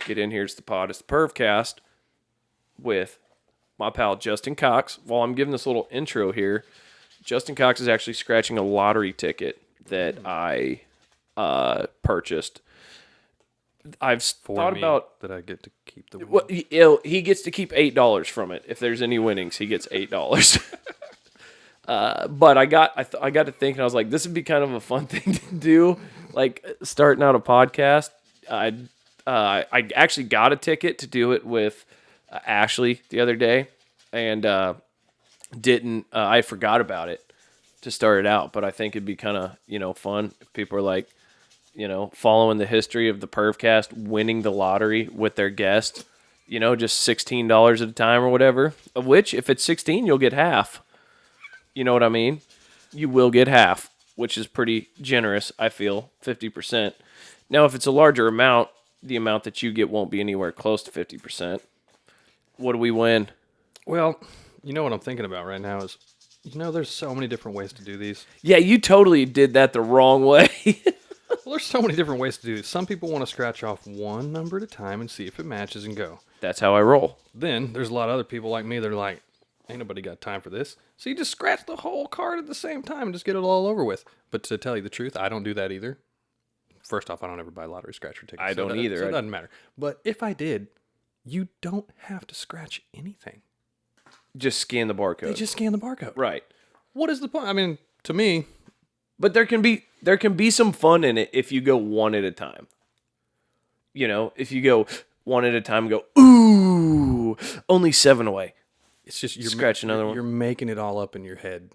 Get in here. It's the pod. It's the Purvcast with my pal Justin Cox. While I'm giving this little intro here, Justin Cox is actually scratching a lottery ticket that I purchased. I've thought about that I get to keep the. Well, he gets to keep $8 from it. If there's any winnings, he gets $8. But I got to thinking, I was like, this would be kind of a fun thing to do, like starting out a podcast. I actually got a ticket to do it with Ashley the other day, and I forgot about it to start it out. But I think it'd be kind of fun if people are like, following the history of the Purvcast, winning the lottery with their guest, just $16 at a time or whatever, of which if it's 16, you'll get half. You know what I mean? You will get half, which is pretty generous, I feel, 50%. Now, if it's a larger amount, the amount that you get won't be anywhere close to 50%. What do we win? Well, what I'm thinking about right now is, there's so many different ways to do these. Yeah, you totally did that the wrong way. Well, there's so many different ways to do this. Some people want to scratch off one number at a time and see if it matches and go. That's how I roll. Then there's a lot of other people like me that are like, ain't nobody got time for this. So you just scratch the whole card at the same time and just get it all over with. But to tell you the truth, I don't do that either. First off, I don't ever buy lottery scratcher tickets. I don't either. So it doesn't matter. But if I did, you don't have to scratch anything. Just scan the barcode. They just scan the barcode. Right. What is the point? I mean, to me... But there can be some fun in it if you go one at a time. If you go one at a time and go, ooh, only 7 away. It's just you're scratch another one. You're making it all up in your head.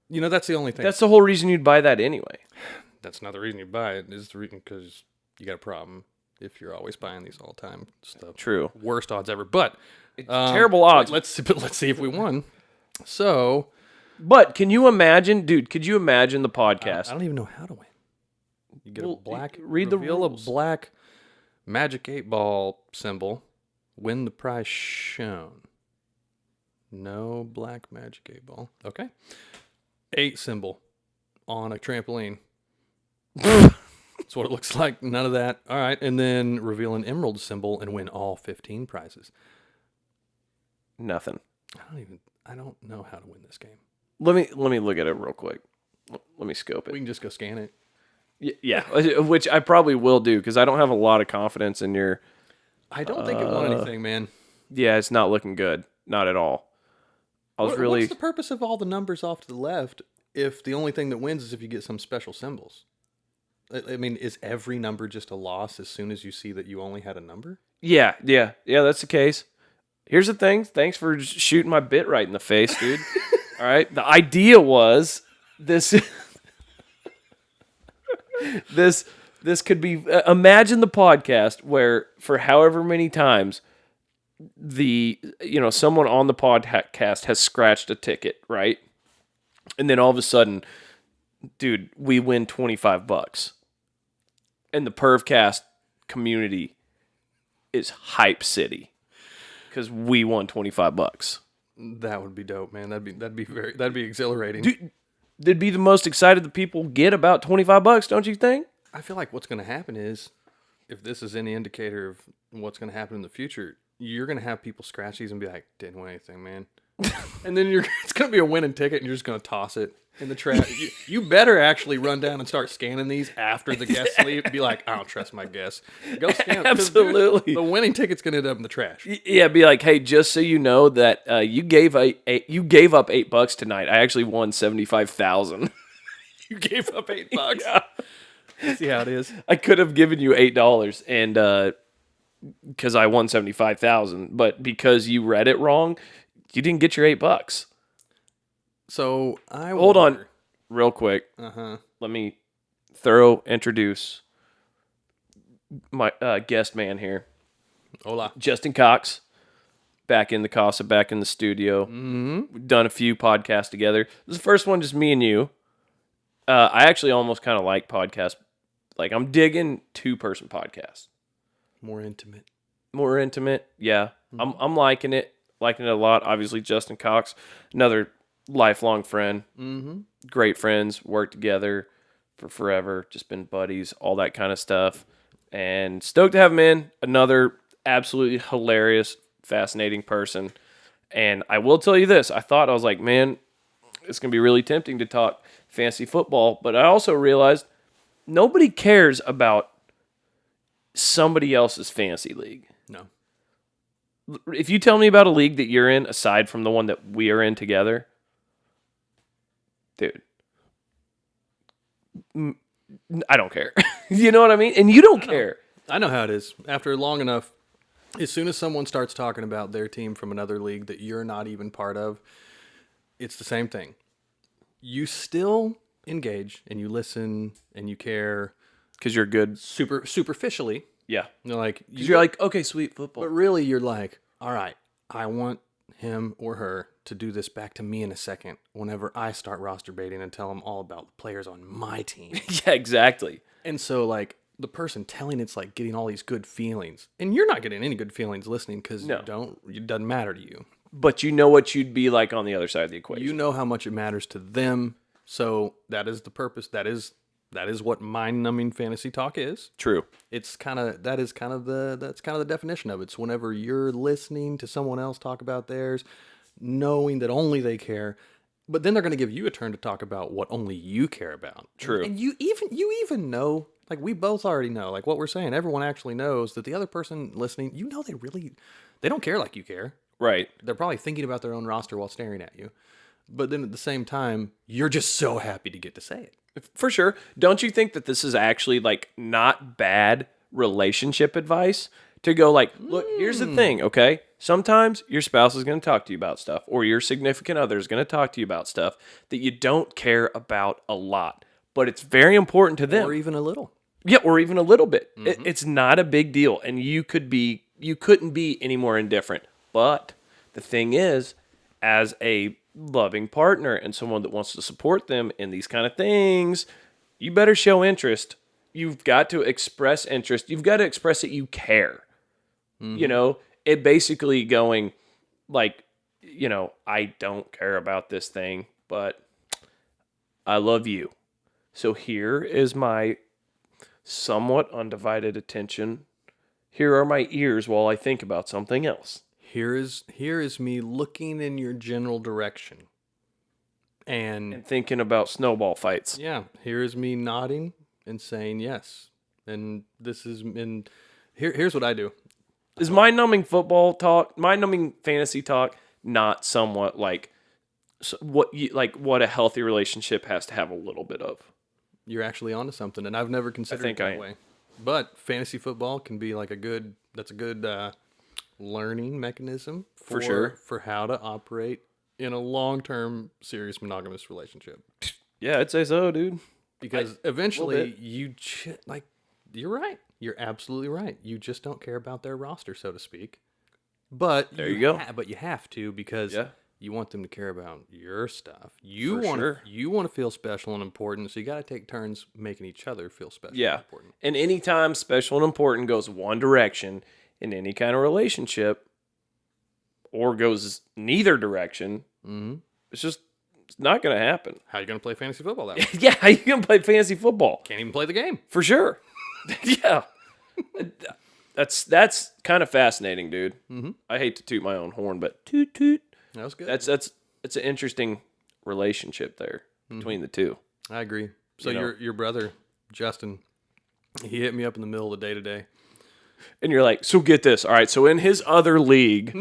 That's the only thing. That's the whole reason you'd buy that anyway. That's not the reason you buy it. It's the reason because you got a problem if you're always buying these all the time stuff. True. Worst odds ever. But it's terrible odds. Let's see if we won. So. But can you imagine, dude? Could you imagine the podcast? I don't even know how to win. You get a black. Read the rules. A black Magic 8-ball symbol. Win the prize shown. No black Magic 8-ball. Okay. 8 symbol on a trampoline. That's what it looks like. None of that. All right, and then reveal an emerald symbol and win all 15 prizes. Nothing. I don't know how to win this game. Let me look at it real quick. Let me scope it. We can just go scan it. Yeah, which I probably will do because I don't have a lot of confidence in your... I don't think it won anything, man. Yeah, it's not looking good. Not at all. What's the purpose of all the numbers off to the left if the only thing that wins is if you get some special symbols? I mean, is every number just a loss as soon as you see that you only had a number? Yeah, that's the case. Here's the thing. Thanks for shooting my bit right in the face, dude. All right. The idea was this could be, imagine the podcast where for however many times someone on the podcast has scratched a ticket, right? And then all of a sudden, dude, we win $25. And the Purvcast community is hype city because we won $25. That would be dope, man. That'd be exhilarating. Dude, they'd be the most excited the people get about $25, don't you think? I feel like what's going to happen is, if this is any indicator of what's going to happen in the future, you're going to have people scratch these and be like, didn't win anything, man. And then it's going to be a winning ticket and you're just going to toss it in the trash. You better actually run down and start scanning these after the guests leave. Be like, I don't trust my guests. Go scan them. Absolutely. The winning ticket's going to end up in the trash. Yeah, be like, hey, just so you know that you gave up $8 tonight. I actually won $75,000. You gave up $8? Yeah. See how it is? I could have given you $8 and because I won $75,000, but because you read it wrong, you didn't get your $8. So hold on, real quick. Let me introduce my guest man here. Hola, Justin Cox, back in the casa, back in the studio. Mm-hmm. We've done a few podcasts together. This is the first one, just me and you. I actually almost kind of like podcasts. Like, I'm digging 2-person podcasts. More intimate. Yeah. Mm-hmm. I'm liking it a lot. Obviously, Justin Cox, another lifelong friend. Mm-hmm. Great friends, worked together for forever, just been buddies, all that kind of stuff. And stoked to have him in. Another absolutely hilarious, fascinating person. And I will tell you this. I was like, man, it's going to be really tempting to talk fantasy football. But I also realized nobody cares about somebody else's fantasy league. No. If you tell me about a league that you're in, aside from the one that we are in together, dude, I don't care. You know what I mean? And you don't care. I know how it is. After long enough, as soon as someone starts talking about their team from another league that you're not even part of, it's the same thing. You still engage and you listen and you care Because you're good. superficially. Yeah. You're like, You're like, okay, sweet football. but really you're like, all right, I want him or her to do this back to me in a second whenever I start roster baiting and tell them all about the players on my team. Yeah, exactly. And so, like, the person telling it's like getting all these good feelings. And you're not getting any good feelings listening because No. it doesn't matter to you. But you know what you'd be like on the other side of the equation. You know how much it matters to them. So that is the purpose. That is what mind-numbing fantasy talk is. True. That's kind of the definition of it. It's whenever you're listening to someone else talk about theirs, knowing that only they care, but then they're going to give you a turn to talk about what only you care about. True. And you even know, like we both already know, like what we're saying, everyone actually knows that the other person listening, they don't care like you care. Right. They're probably thinking about their own roster while staring at you. But then at the same time, you're just so happy to get to say it. For sure. Don't you think that this is actually like not bad relationship advice to go like, look, here's the thing, okay? Sometimes your spouse is going to talk to you about stuff or your significant other is going to talk to you about stuff that you don't care about a lot, but it's very important to them. Or even a little. Yeah, or even a little bit. It's not a big deal, and you couldn't be any more indifferent. But the thing is, as a loving partner and someone that wants to support them in these kind of things, you better show interest. You've got to express interest. You've got to express that you care. You know, it basically going like, you know, I don't care about this thing, but I love you. So here is my somewhat undivided attention. Here are my ears while I think about something else. Here is me looking in your general direction. And Thinking about snowball fights. yeah, here is me nodding and saying yes. And here's what I do. Is mind-numbing football talk, mind-numbing fantasy talk, not somewhat like what a healthy relationship has to have a little bit of? You're actually onto something, and I've never considered it that way. But fantasy football can be like a good learning mechanism For sure. for how to operate in a long-term serious monogamous relationship. Yeah, I'd say so, dude. Because eventually you're right. You're absolutely right. You just don't care about their roster, so to speak. But There you go. But you have to because Yeah. you want them to care about your stuff. For You sure. want to feel special and important, so you got to take turns making each other feel special Yeah. and important. And anytime special and important goes one direction in any kind of relationship or goes neither direction, it's not going to happen. How are you going to play fantasy football that way? Yeah, how you going to play fantasy football? Can't even play the game. For sure. Yeah. That's kind of fascinating, dude. I hate to toot my own horn, but toot toot. That was good. That's an interesting relationship there between the two. I agree. So You know. your brother, Justin, he hit me up in the middle of the day today. And you're like, so get this. All right, so in his other league,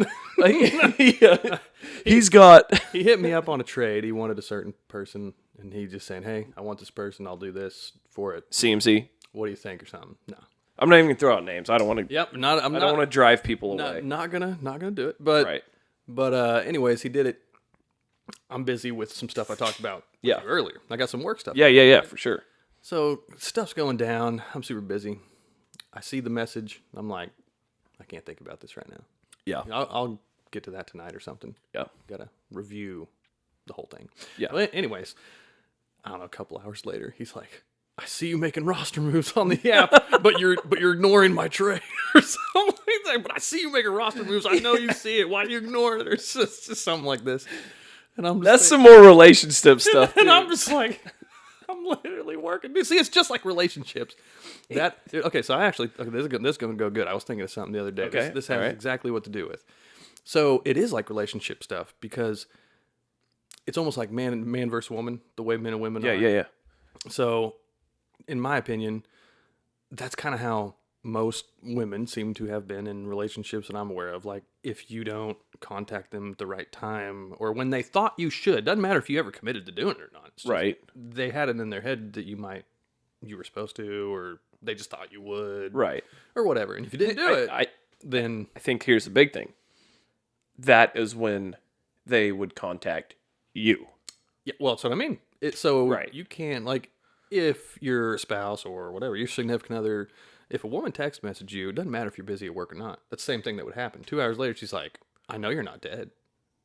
he's got... He hit me up on a trade. He wanted a certain person, and he just saying, hey, I want this person. I'll do this for it. CMC. What do you think or something? No. I'm not even going to throw out names. I don't want to... Yep. I don't want to drive people away. Not gonna do it. But Right. But anyways, he did it. I'm busy with some stuff I talked about with Yeah. you earlier. I got some work stuff. Yeah, for sure. So stuff's going down. I'm super busy. I see the message. I'm like, I can't think about this right now. Yeah. I'll get to that tonight or something. Yeah. Gotta review the whole thing. Yeah. But anyways, I don't know. A couple hours later, he's like, I see you making roster moves on the app, but you're ignoring my trade or something like that. But I see you making roster moves. I know you see it. Why do you ignore it? Or it's just something like this. And I'm just That's some more relationship stuff, and dude. I'm just like, I'm literally working. See, it's just like relationships. Okay, so this is going to go good. I was thinking of something the other day. Okay, This has all right. exactly what to do with. So it is like relationship stuff because it's almost like man versus woman, the way men and women are. Yeah. So, in my opinion, that's kind of how most women seem to have been in relationships that I'm aware of. Like, if you don't contact them at the right time or when they thought you should, doesn't matter if you ever committed to doing it or not. It's just Right. They had it in their head that you were supposed to, or they just thought you would. Right. Or whatever. And if you didn't do then. I think here's the big thing. That is when they would contact you. Yeah, well, that's what I mean. Right. You can't, like, if your spouse or whatever, your significant other, if a woman text message you, it doesn't matter if you're busy at work or not. That's the same thing that would happen. 2 hours later, she's like, I know you're not dead.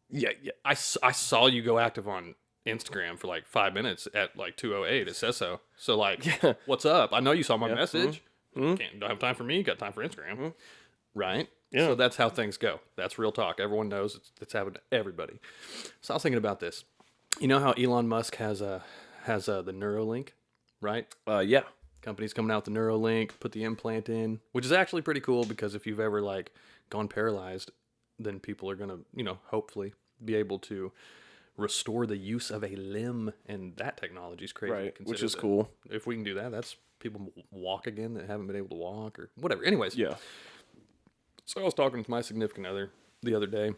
Yeah. I saw you go active on Instagram for like 5 minutes at like 2:08. It says so. So, like, what's up? I know you saw my message. Don't have time for me. Got time for Instagram. Right? Yeah. So that's how things go. That's real talk. Everyone knows it's happened to everybody. So I was thinking about this. You know how Elon Musk has the Neuralink, right? Yeah. Company's coming out with the Neuralink, put the implant in, which is actually pretty cool because if you've ever like gone paralyzed, then people are gonna, hopefully be able to restore the use of a limb, and that technology is crazy. Right. Which Consider is that cool. If we can do that, that's people walk again that haven't been able to walk or whatever. Anyways, Yeah. so I was talking to my significant other the other day,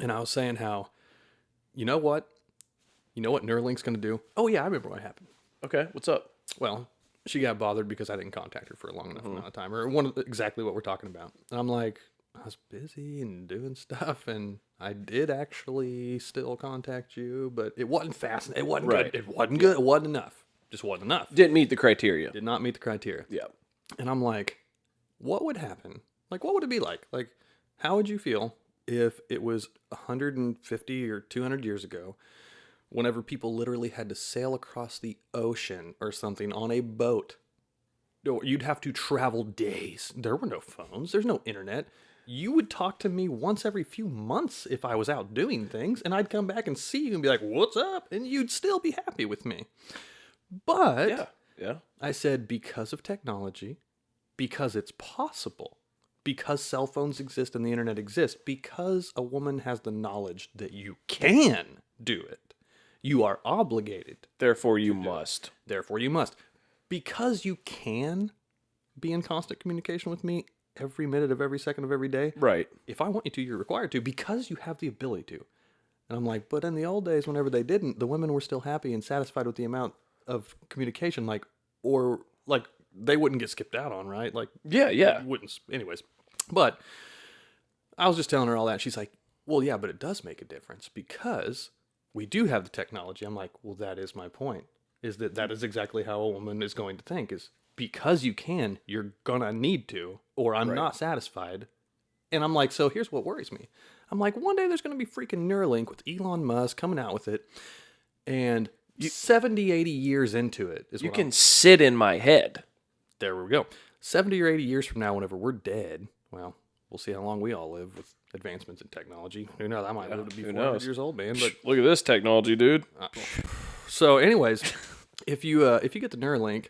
and I was saying how, you know what Neuralink's going to do? Oh yeah, I remember what happened. Okay. What's up? Well, she got bothered because I didn't contact her for a long enough amount of time, or exactly what we're talking about. And I'm like, I was busy and doing stuff, and I did actually still contact you, but it wasn't fast. It wasn't Right. good. It wasn't good. It wasn't enough. Just wasn't enough. Didn't meet the criteria. Did not meet the criteria. Yeah. And I'm like, what would happen? Like, what would it be like? Like, how would you feel if it was 150 or 200 years ago, whenever people literally had to sail across the ocean or something on a boat? You'd have to travel days. There were no phones. There's no internet. You would talk to me once every few months if I was out doing things, and I'd come back and see you and be like, what's up? And you'd still be happy with me. But Yeah. I said, because of technology, because it's possible, because cell phones exist and the internet exists, because a woman has the knowledge that you can do it, you are obligated. Therefore, you must. Therefore, you must. Because you can be in constant communication with me every minute of every second of every day. Right. If I want you to, you're required to, because you have the ability to. And I'm like, but in the old days, whenever they didn't, the women were still happy and satisfied with the amount of communication, they wouldn't get skipped out on, right? Like, Yeah. wouldn't. Anyways, but I was just telling her all that. She's like, well, yeah, but it does make a difference because we do have the technology. I'm like, well, that is my point, is that is exactly how a woman is going to think, is because you can, you're going to need to, or I'm not satisfied. And I'm like, so here's what worries me. I'm like, one day there's going to be freaking Neuralink with Elon Musk coming out with it, and 70, 80 years into it is You what can sit in my head. There we go. 70 or 80 years from now, whenever we're dead, well, we'll see how long we all live with advancements in technology. Who knows? I might live to be 400 years old, man. But Look at this technology, dude. so, anyways, if you get the Neuralink,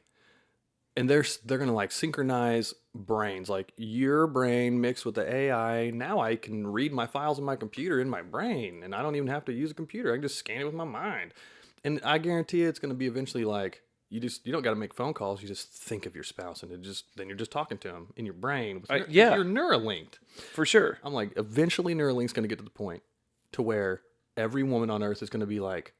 and they're gonna like synchronize brains, like your brain mixed with the AI. Now I can read my files in my computer in my brain, and I don't even have to use a computer. I can just scan it with my mind. And I guarantee you it's going to be eventually like, you don't got to make phone calls. You just think of your spouse, and then you're just talking to them in your brain. You're Neuralinked. For sure. I'm like, eventually Neuralink's going to get to the point to where every woman on earth is going to be like,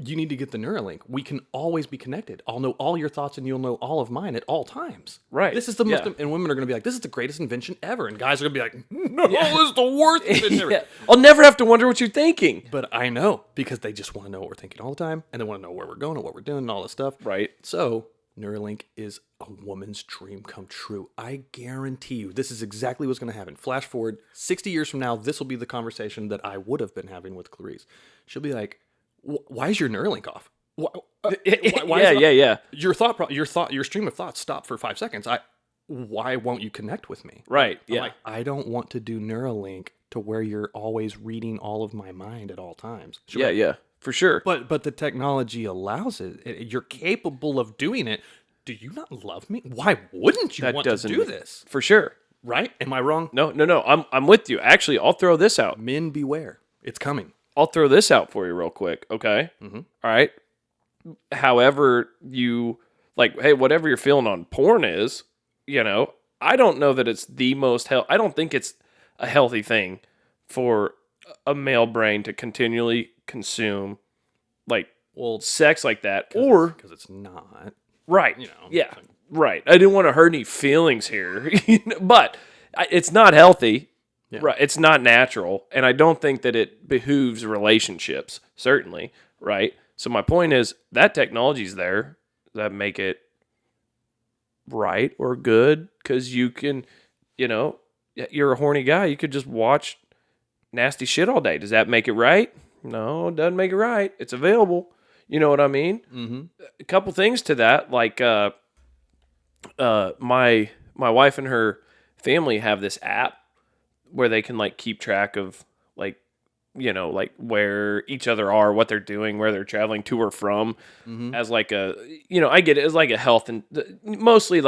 you need to get the Neuralink. We can always be connected. I'll know all your thoughts and you'll know all of mine at all times. Right. This is the most, and women are going to be like, this is the greatest invention ever. And guys are going to be like, no, this is the worst invention ever. I'll never have to wonder what you're thinking. But I know, because they just want to know what we're thinking all the time. And they want to know where we're going and what we're doing and all this stuff. Right. So Neuralink is a woman's dream come true. I guarantee you, this is exactly what's going to happen. Flash forward 60 years from now, this will be the conversation that I would have been having with Clarice. She'll be like, why is your Neuralink off? Yeah. Your stream of thoughts stopped for 5 seconds. Why won't you connect with me? Right. I'm like, I don't want to do Neuralink to where you're always reading all of my mind at all times. Yeah. For sure. But the technology allows it. You're capable of doing it. Do you not love me? Why wouldn't you want to do this? For sure. Right? Am I wrong? No. I'm with you. Actually, I'll throw this out. Men beware. It's coming. I'll throw this out for you real quick. Okay. Mm-hmm. All right. However you like, hey, whatever you're feeling on porn is, I don't know that it's the most I don't think it's a healthy thing for a male brain to continually consume sex like that, or because it's not right. Yeah. Right. I didn't want to hurt any feelings here, but it's not healthy. Yeah. Right. It's not natural. And I don't think that it behooves relationships, certainly. Right. So my point is that technology's there that make it right or good, because you can, you're a horny guy. You could just watch nasty shit all day. Does that make it right? No, it doesn't make it right. It's available. You know what I mean? Mm-hmm. A couple things to that, like my wife and her family have this app where they can keep track of where each other are, what they're doing, where they're traveling to or from, as I get it as like a health and mostly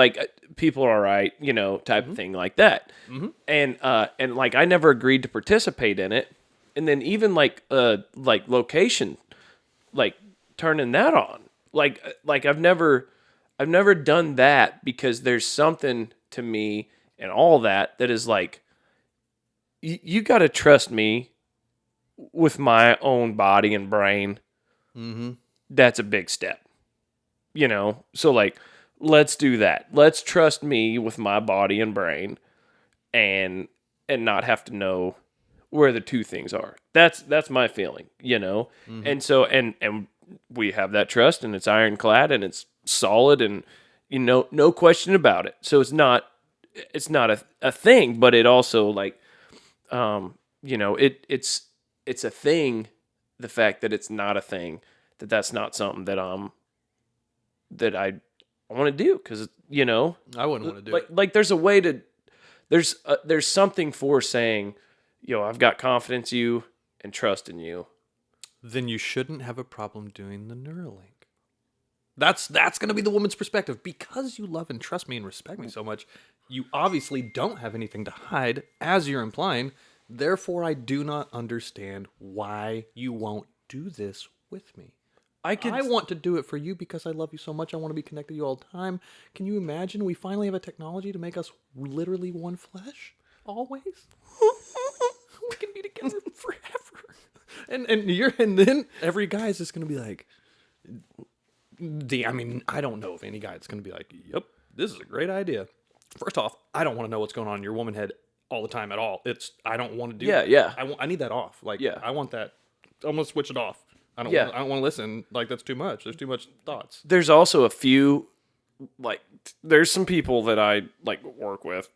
people are all right, type of thing like that. Mm-hmm. And I never agreed to participate in it. And then even location, turning that on, I've never done that, because there's something to me and all that is you got to trust me with my own body and brain. Mm-hmm. That's a big step, so let's do that. Let's trust me with my body and brain, and not have to know where the two things are. That's my feeling, Mm-hmm. And so, and we have that trust, and it's ironclad, and it's solid, and no question about it. So it's not a thing, but it also it's a thing. The fact that it's not a thing, that's not something that I want to do, because I wouldn't want to do it. There's a way to there's something for saying, I've got confidence in you and trust in you. Then you shouldn't have a problem doing the Neuralink. That's going to be the woman's perspective. Because you love and trust me and respect me so much, you obviously don't have anything to hide, as you're implying. Therefore, I do not understand why you won't do this with me. I want to do it for you because I love you so much. I want to be connected to you all the time. Can you imagine we finally have a technology to make us literally one flesh? Always? We can be together forever. And then every guy is just going to be like, I don't know if any guy is going to be like, yep, this is a great idea. First off, I don't want to know what's going on in your woman head all the time at all. I don't want to do that. Yeah. I need that off. I want that. I'm going to switch it off. I don't want to listen. That's too much. There's too much thoughts. There's also a few, there's some people that I work with,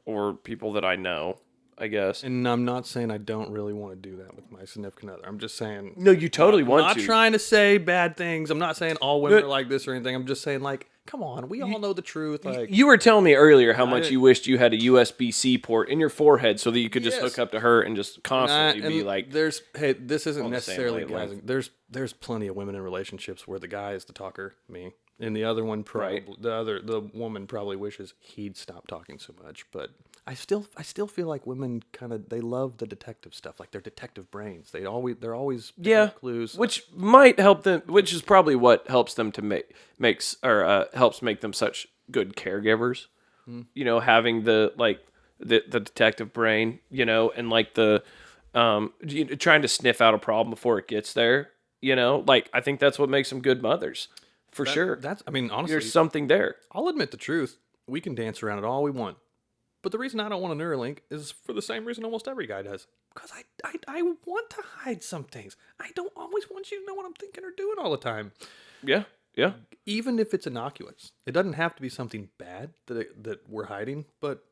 or people that I know, I guess. And I'm not saying I don't really want to do that with my significant other. I'm just saying. No, you totally want to. I'm not trying to say bad things. I'm not saying all women are like this or anything. I'm just saying, come on, we all know the truth. You were telling me earlier how much you wished you had a USB-C port in your forehead so that you could just hook up to her and just constantly be like. This isn't necessarily guys. There's plenty of women in relationships where the guy is the talker, me, and the other one the woman probably wishes he'd stop talking so much. But I still feel like women they love the detective stuff, they're detective brains. They're always clues, which might help them. Which is probably what helps them to helps make them such good caregivers. Having the detective brain, and the trying to sniff out a problem before it gets there. I think that's what makes them good mothers, for sure. Honestly, there's something there. I'll admit the truth. We can dance around it all we want. But the reason I don't want a Neuralink is for the same reason almost every guy does. Because I want to hide some things. I don't always want you to know what I'm thinking or doing all the time. Yeah. Even if it's innocuous. It doesn't have to be something bad that we're hiding. But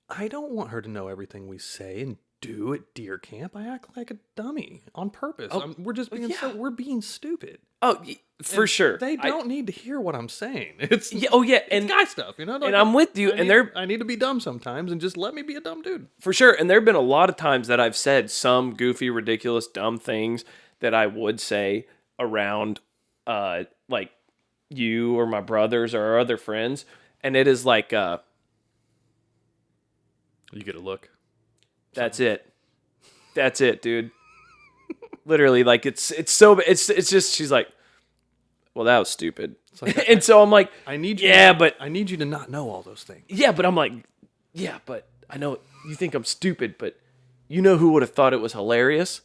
I don't want her to know everything we say and do at deer camp. I act like a dummy on purpose. We're just being we're being stupid. Oh, for sure. They don't need to hear what I'm saying. It's and guy stuff, and I'm with you. I need to be dumb sometimes, and just let me be a dumb dude. For sure. And there have been a lot of times that I've said some goofy, ridiculous, dumb things that I would say around like you or my brothers or our other friends, and it is like You get a look. that's it. That's it, dude. Literally, like it's just she's like, well, that was stupid. Like, and so I'm like, I need you. Yeah, but I need you to not know all those things. yeah, but I'm like, yeah, but I know you think I'm stupid, but you know who would have thought it was hilarious?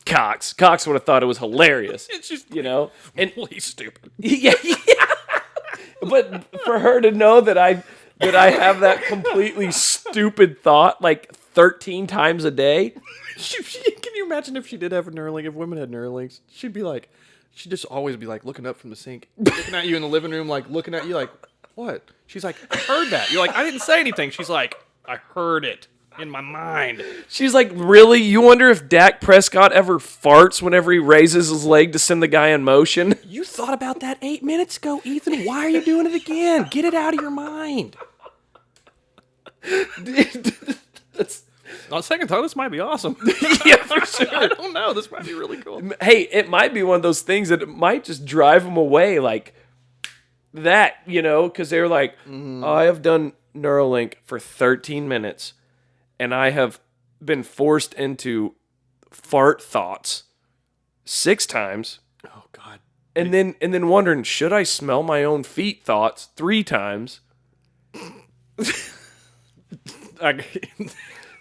Cox. Cox would have thought it was hilarious. It's just and really stupid. yeah. But for her to know that I have that completely stupid thought like 13 times a day. Can you imagine if she did have a Neuralink? If women had Neuralinks, she'd just always be like looking up from the sink, looking at you in the living room, like looking at you like, what? She's like, I heard that. You're like, I didn't say anything. She's like, I heard it in my mind. She's like, really? You wonder if Dak Prescott ever farts whenever he raises his leg to send the guy in motion? You thought about that 8 minutes ago, Ethan. Why are you doing it again? Get it out of your mind. On second thought, this might be awesome. Yeah, for sure. I don't know. This might be really cool. Hey, it might be one of those things that it might just drive them away like that, because they're like, I have done Neuralink for 13 minutes, and I have been forced into fart thoughts 6 times. Oh, God. And then wondering, should I smell my own feet thoughts 3 times?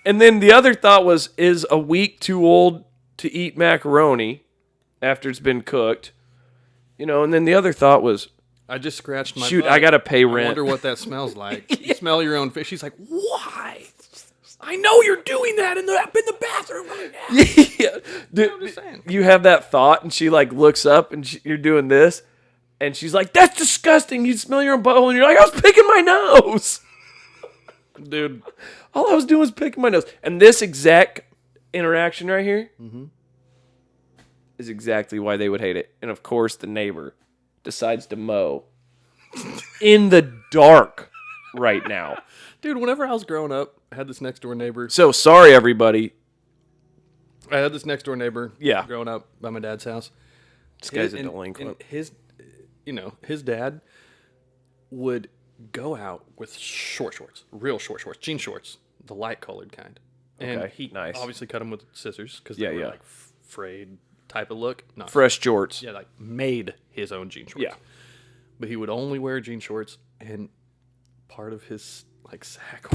And then the other thought was, is a week too old to eat macaroni after it's been cooked? And then the other thought was, I just scratched my shoot, butt. I got to pay rent. I wonder what that smells like. You smell your own fish. She's like, why? I know you're doing that in the bathroom right now. Yeah. I'm just saying. You have that thought, and she like looks up, and you're doing this, and she's like, that's disgusting. You smell your own butthole, and you're like, I was picking my nose. Dude. All I was doing was picking my nose. And this exact interaction right here is exactly why they would hate it. And of course, the neighbor decides to mow in the dark right now. Dude, whenever I was growing up, I had this next door neighbor. So sorry, everybody. I had this next door neighbor Yeah. growing up by my dad's house. This guy's a delinquent. And his dad would go out with short shorts, real short shorts, jean shorts, the light colored kind. And Okay, he nice. obviously cut them with scissors because Yeah, they were yeah. like frayed type of look. Not Fresh jorts. Yeah, like made his own jean shorts. Yeah. But he would only wear jean shorts, and part of his like sack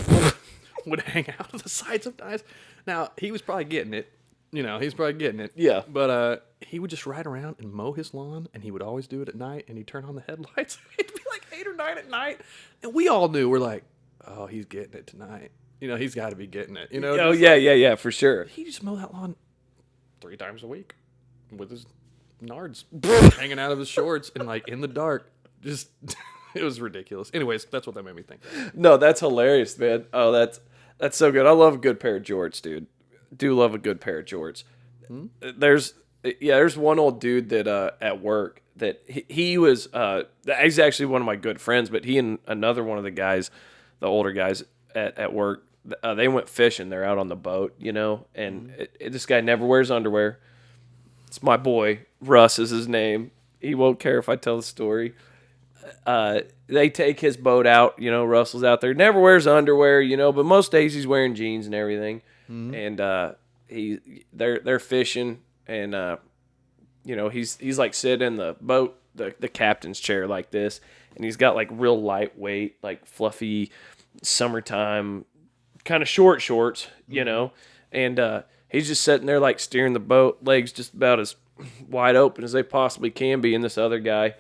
would hang out of the sides of knives. Now, he was probably getting it. He's probably getting it. Yeah. But he would just ride around and mow his lawn, and he would always do it at night, and he'd turn on the headlights. It'd be like 8 or 9 at night. And we all knew, we're like, oh, he's getting it tonight. He's got to be getting it. Oh, yeah, for sure. He just mow that lawn 3 times a week with his nards hanging out of his shorts and like in the dark. Just, it was ridiculous. Anyways, that's what that made me think. No, that's hilarious, man. Oh, that's so good. I love a good pair of jorts, dude. Do love a good pair of jorts. There's one old dude that at work that he was he's actually one of my good friends, but he and another one of the guys, the older guys at work, they went fishing. They're out on the boat, and this guy never wears underwear. It's my boy, Russ is his name. He won't care if I tell the story. They take his boat out, Russell's out there, never wears underwear, but most days he's wearing jeans and everything. And they're fishing, and he's like sitting in the boat, the captain's chair like this, and he's got like real lightweight, like fluffy summertime kind of short shorts, and he's just sitting there like steering the boat, legs just about as wide open as they possibly can be. And this other guy,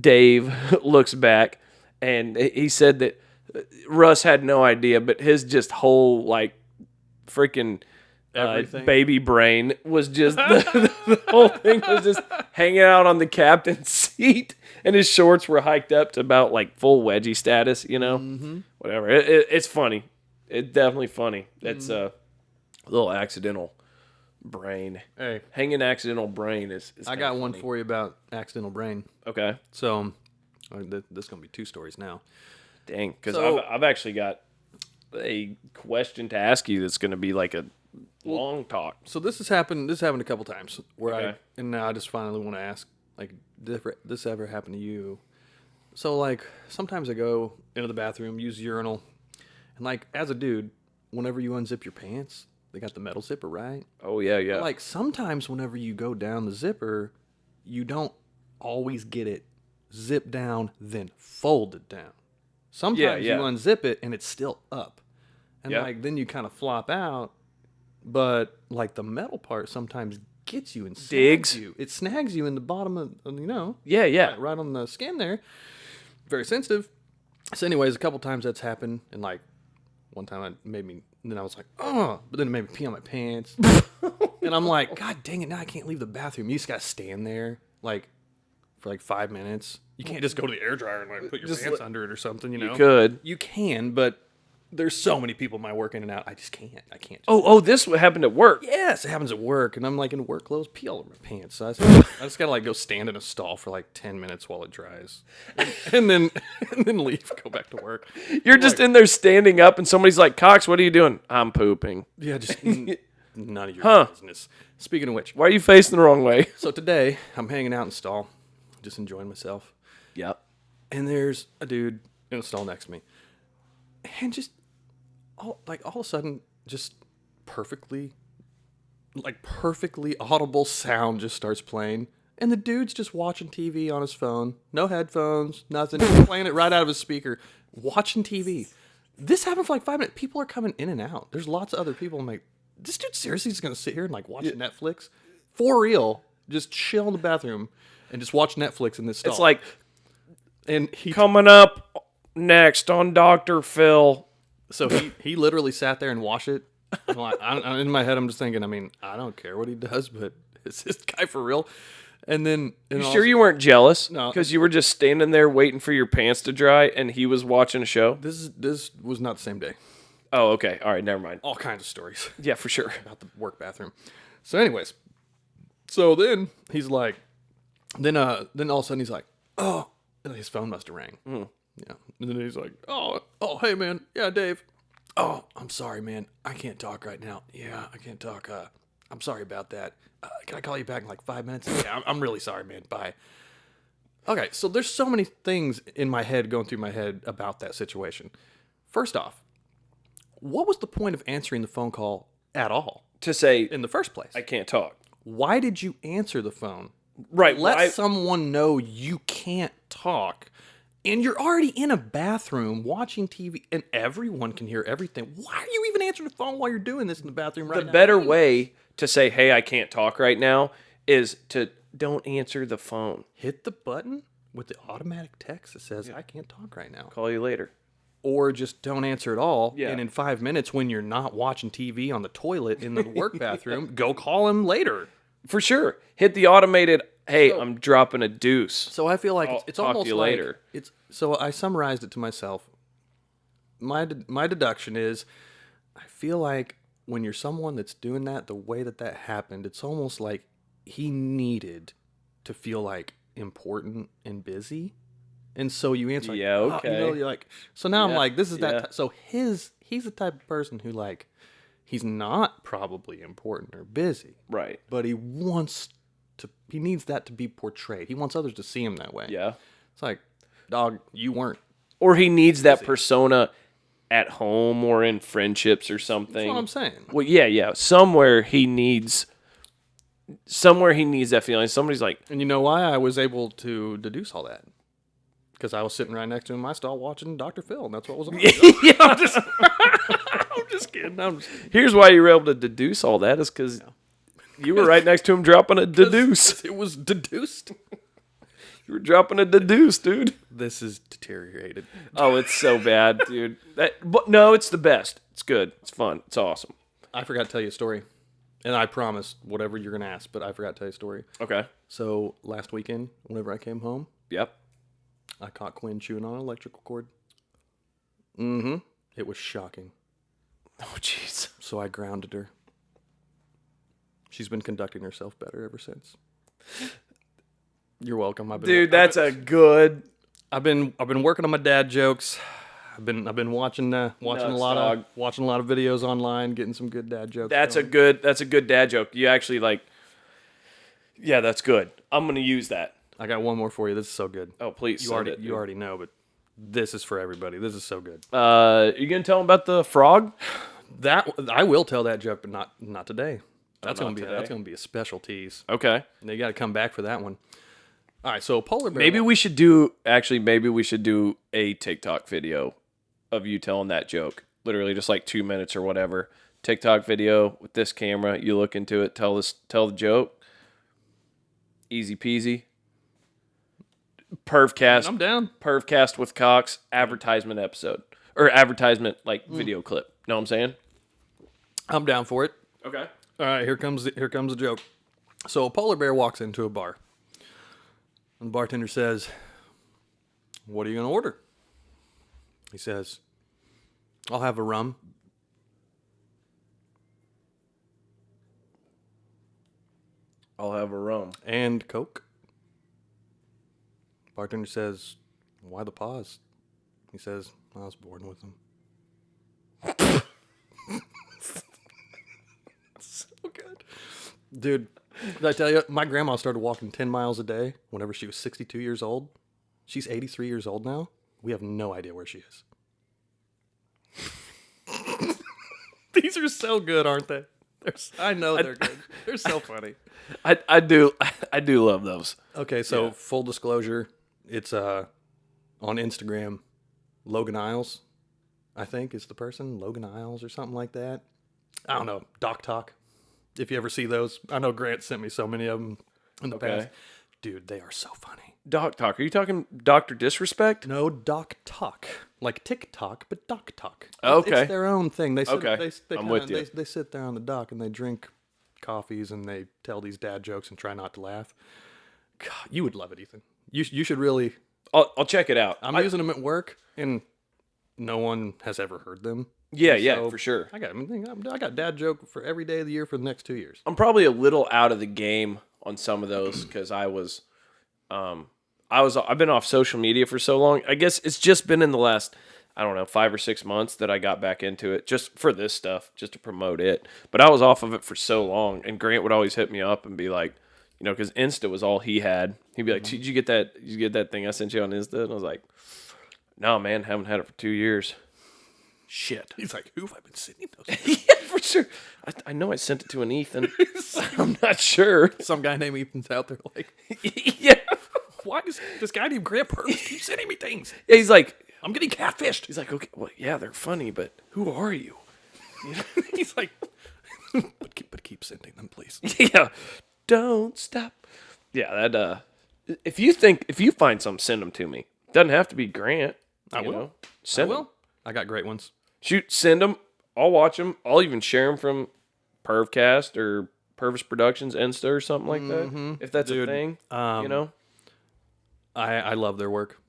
Dave, looks back, and he said that Russ had no idea, but his just whole like freaking baby brain was just the whole thing was just hanging out on the captain's seat, and his shorts were hiked up to about like full wedgie status, whatever. It's funny. It's definitely funny. It's a little accidental brain. Hey, hanging accidental brain is I got one for you about accidental brain. Okay. So this is gonna be 2 stories now. Dang, because I've actually got a question to ask you that's going to be like a Long talk. So this has happened. This happened a couple times where Okay. and now I just finally want to ask, like, did this ever happen to you? So like sometimes I go into the bathroom, use the urinal, and like as a dude, whenever you unzip your pants, they got the metal zipper, right? Oh yeah, yeah. Like sometimes whenever you go down the zipper, you don't always get it zipped down then folded down. Sometimes yeah. you unzip it and it's still up, and Yeah. like then you kind of flop out. But like the metal part sometimes gets you and snags Digs. you. It snags you in the bottom of Yeah. right on the skin there. Very sensitive. So anyways, a couple times that's happened, and like one time then I was like, oh, but then it made me pee on my pants. And I'm like, God dang it, now I can't leave the bathroom. You just gotta stand there like for like 5 minutes. You can't just go to the air dryer and like put your pants under it or something, you know? You could. You can, but there's so many people in my work in and out. I just can't. I can't. Oh, this happened at work. Yes, it happens at work, and I'm like in work clothes, pee all over my pants. So I just gotta like go stand in a stall for like 10 minutes while it dries, and then leave, go back to work. You're just in there standing up, and somebody's like, "Cox, what are you doing?" I'm pooping. Yeah, just none of your business. Speaking of which, Why are you facing the wrong way? so today I'm hanging out in a stall, just enjoying myself, Yep. and there's a dude in a stall next to me, and just all of a sudden, just perfectly audible sound just starts playing, and the dude's just watching TV on his phone, no headphones, nothing, just playing it right out of his speaker, watching TV. This happened for like 5 minutes. People are coming in and out. There's lots of other people. I'm like, this dude seriously is gonna sit here and like watch Netflix for real, just chill in the bathroom and just watch Netflix in this stall. It's like and he coming up next on Dr. Phil. So he literally sat there and watched it. I'm like, in my head, I'm just thinking, I mean, I don't care what he does, but is this guy for real? And then... You sure you weren't jealous? No. Because you were just standing there waiting for your pants to dry, and he was watching a show? This was not the same day. Oh, okay. All right, never mind. All kinds of stories Yeah, for sure. about the work bathroom. So anyways, so then he's like... Then all of a sudden he's like, oh... And his phone must have rang. Yeah. And then he's like, oh, hey, man. Yeah, Dave. Oh, I'm sorry, man. I can't talk right now. Yeah, I can't talk. I'm sorry about that. Can I call you back in like 5 minutes? Yeah, I'm really sorry, man. Bye. Okay, so there's so many things in my head going through my head about that situation. First off, what was the point of answering the phone call at all To say, in the first place? I can't talk. Why did you answer the phone? Right. Let someone know you can't talk, and you're already in a bathroom watching TV, and everyone can hear everything. Why are you even answering the phone while you're doing this in the bathroom right now? The better way to say, hey, I can't talk right now is to don't answer the phone. Hit the button with the automatic text that says, I can't talk right now. Call you later. Or just don't answer at all, Yeah. and in 5 minutes when you're not watching TV on the toilet in the work bathroom, go call him later. For sure. Hit the automated, hey, I'm dropping a deuce. So I feel like it's talk to almost you like later. So I summarized it to myself. My deduction is, I feel like when you're someone that's doing that, the way that happened, it's almost like he needed to feel like important and busy, and so you answer, like, Yeah, "Oh," okay. you're like. So now I'm Yeah, like, this is that. yeah. So he's the type of person who like, he's not probably important or busy, Right. but he needs that to be portrayed. He wants others to see him that way. Yeah. It's like, dog, you weren't. Or he needs that persona at home or in friendships or something. That's what I'm saying. Well, yeah. Somewhere he needs that feeling. Somebody's like, And you know why I was able to deduce all that? Because I was sitting right next to him in my stall watching Dr. Phil, and that's what was on. yeah, I'm just kidding. Here's why you were able to deduce all that is because you were right next to him dropping a deduce. It was deduced. You were dropping a deduce, dude. This is deteriorated. Oh, it's so bad, dude. But no, it's the best. It's good. It's fun. It's awesome. I forgot to tell you a story. And I promise, whatever you're going to ask, but I forgot to tell you a story. Okay. So last weekend, whenever I came home, Yep. I caught Quinn chewing on an electrical cord. Mm-hmm. It was shocking. Oh, jeez. So I grounded her. She's been conducting herself better ever since. You're welcome. Dude, that's a good... I've been working on my dad jokes. I've been watching watching Nuts, a lot dog. of videos online, getting some good dad jokes. That's going. a good dad joke. You actually yeah, that's good. I'm gonna use that. I got one more for you. This is so good. Oh, please. You send already it, you dude. already know, but this is for everybody. This is so good. You gonna tell him about the frog? That I will tell that joke, but not today. That's not gonna be today? that's gonna be a special tease. Okay. And you got to come back for that one. All right, so polar bear. Maybe we should do a TikTok video of you telling that joke. Literally just like 2 minutes or whatever. TikTok video with this camera. You look into it, tell the joke. Easy peasy. Purvcast. I'm down. Purvcast with Cox advertisement episode. Or advertisement video clip. Know what I'm saying? I'm down for it. Okay. All right, here comes the joke. So a polar bear walks into a bar. And the bartender says, "What are you going to order?" He says, "I'll have a rum." I'll have a rum. "And Coke." Bartender says, "Why the pause?" He says, "I was born with them." So good. Dude, did I tell you, my grandma started walking 10 miles a day whenever she was 62 years old. She's 83 years old now. We have no idea where she is. These are so good, aren't they? I know they're good. They're so funny. I do love those. Okay, so full disclosure, it's on Instagram, Logan Isles, I think is the person, Logan Isles or something like that. I don't know, Doc Talk. If you ever see those, I know Grant sent me so many of them in the past. Dude, they are so funny. Doc Talk. Are you talking Dr. Disrespect? No, Doc Talk, like TikTok, but Doc Talk. Okay. It's their own thing. They sit, Okay. I'm with you. They sit there on the dock and they drink coffees and they tell these dad jokes and try not to laugh. God, you would love it, Ethan. You should really. I'll check it out. I'm using them at work, and no one has ever heard them. Yeah, So, for sure. I got dad joke for every day of the year for the next 2 years. I'm probably a little out of the game on some of those because I've been off social media for so long. I guess it's just been in the last, I don't know, 5 or 6 months that I got back into it just for this stuff, just to promote it. But I was off of it for so long, and Grant would always hit me up and be like, because Insta was all he had. He'd be like, "Did you get that? Did you get that thing I sent you on Insta?" And I was like, "No, man, haven't had it for 2 years." Shit. He's like, who have I been sending those? Yeah, for sure. I know I sent it to an Ethan. I'm not sure. Some guy named Ethan's out there like, Yeah. why does this guy named Grant Purvis keep sending me things? Yeah, he's like, I'm getting catfished. He's like, okay, well, yeah, they're funny, but who are you? He's like, but keep sending them, please. Yeah, don't stop. Yeah, that. If you find some, send them to me. Doesn't have to be Grant. I will. Know. Send I will. them. I got great ones. Shoot, send them. I'll watch them. I'll even share them from Purvcast or Purvis Productions Insta or something like that. If that's a thing, I love their work.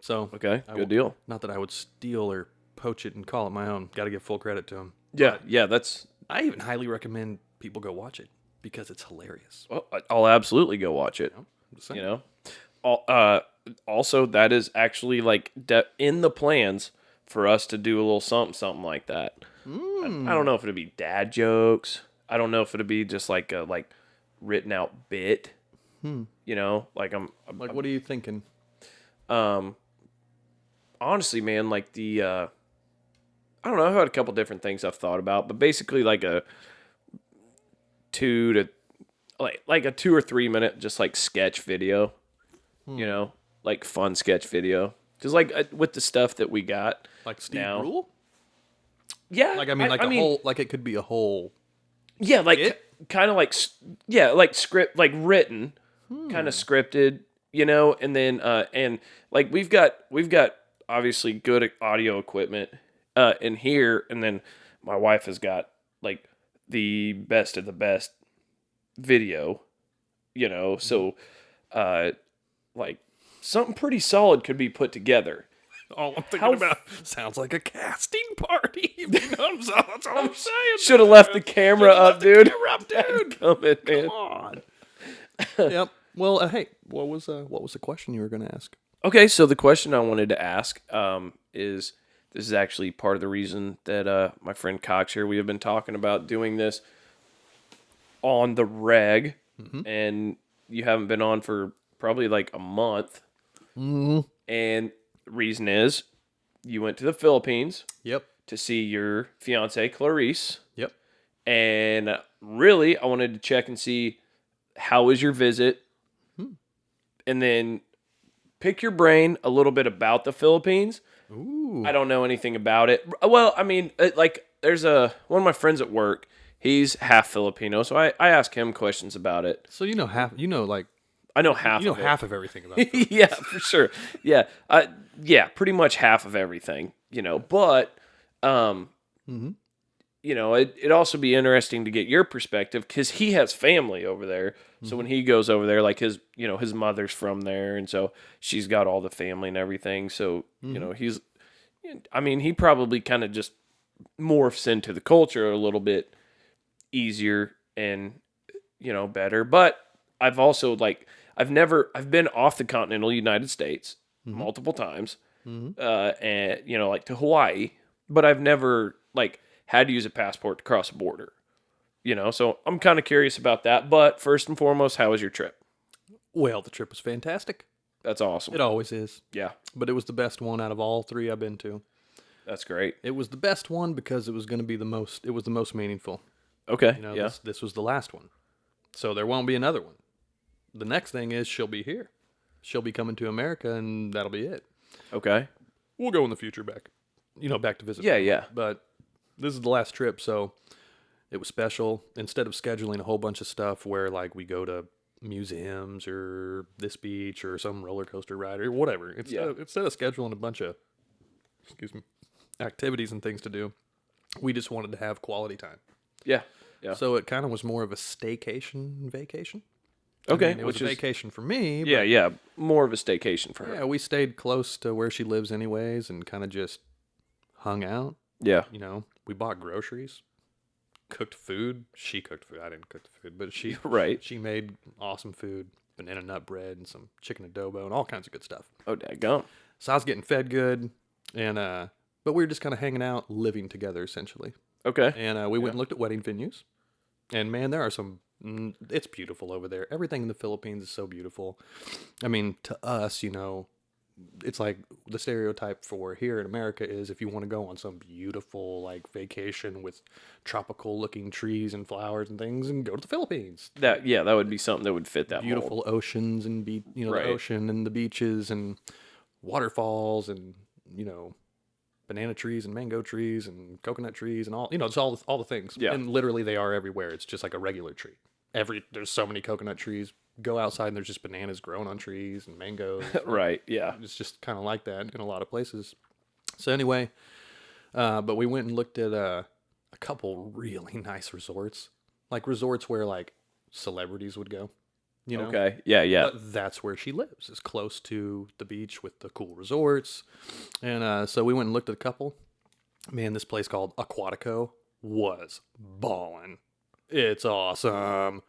So okay, good deal. Not that I would steal or poach it and call it my own. Got to give full credit to them. Yeah, that's. I even highly recommend people go watch it because it's hilarious. Well, I'll absolutely go watch it. Also, that is actually like in the plans for us to do a little something like that. I don't know if it'd be dad jokes. I don't know if it'd be just like a written out bit. Like what are you thinking? Honestly, man, like I don't know. I've had a couple different things I've thought about, but basically like a 2 or 3 minute just like sketch video. Like fun sketch video. Because with the stuff that we got, Like Steve now, Brule? Yeah, whole, like it could be a whole. Yeah, like kind of like script, like written, kind of scripted, and then and like we've got obviously good audio equipment in here, and then my wife has got like the best of the best video, so like something pretty solid could be put together. All I'm thinking about sounds like a casting party. That's all I'm saying. Should have left the camera up, dude. Come on. Yep. Well, hey, what was the question you were going to ask? Okay, so the question I wanted to ask is This is actually part of the reason that my friend Cox here, we have been talking about doing this on the reg, and you haven't been on for probably like a month. And the reason is you went to the Philippines Yep. to see your fiance Clarice, Yep. and really I wanted to check and see how was your visit, and then pick your brain a little bit about the Philippines. Ooh. I don't know anything about it. Well, I mean, like there's one of my friends at work. He's half Filipino, so I ask him questions about it. So you know half. You know like I know half. you know of it. half of everything about. It. Yeah, for sure. Yeah, yeah, pretty much half of everything. But it'd also be interesting to get your perspective because he has family over there. So when he goes over there, like his mother's from there, and so she's got all the family and everything. So he probably kind of just morphs into the culture a little bit easier and better. But I've also I've been off the continental United States multiple times, and to Hawaii, but I've never had to use a passport to cross a border. So I'm kind of curious about that. But first and foremost, how was your trip? Well, the trip was fantastic. That's awesome. It always is. Yeah, But it was the best one out of all 3 I've been to. that's great. It was the best one because it was going to be the most. It was the most meaningful. Okay, yeah. This was the last one, so there won't be another one. The next thing is she'll be here. She'll be coming to America, and that'll be it. Okay. We'll go in the future back to visit. Yeah, yeah. But this is the last trip, so it was special. Instead of scheduling a whole bunch of stuff where we go to museums or this beach or some roller coaster ride or whatever, instead of scheduling a bunch of activities and things to do, we just wanted to have quality time. Yeah, yeah. So it kind of was more of a staycation vacation. Okay, It was a vacation for me. But yeah, more of a staycation for her. yeah, we stayed close to where she lives anyways and kind of just hung out. Yeah. We bought groceries, cooked food. She cooked food. I didn't cook the food, but she Right. She made awesome food, banana nut bread and some chicken adobo and all kinds of good stuff. Oh, daggone. So I was getting fed good, and but we were just kind of hanging out, living together essentially. Okay. And we went and looked at wedding venues, and man, there are some. It's beautiful over there. Everything in the Philippines is so beautiful. I mean, to us, it's like the stereotype for here in America is if you want to go on some beautiful vacation with tropical looking trees and flowers and things, and go to the Philippines. That would be something that would fit that Beautiful mold. oceans and Right. the ocean and the beaches and waterfalls and banana trees and mango trees and coconut trees and all it's all the things. Yeah. And literally they are everywhere. It's just like a regular tree. There's so many coconut trees. Go outside and there's just bananas growing on trees and mangoes. Right. Yeah. It's just kind of like that in a lot of places. So anyway, but we went and looked at a couple really nice resorts, resorts where celebrities would go. Okay. Yeah. Yeah. But that's where she lives, is close to the beach with the cool resorts. And so we went and looked at a couple. Man, this place called Aquatico was ballin'. It's awesome.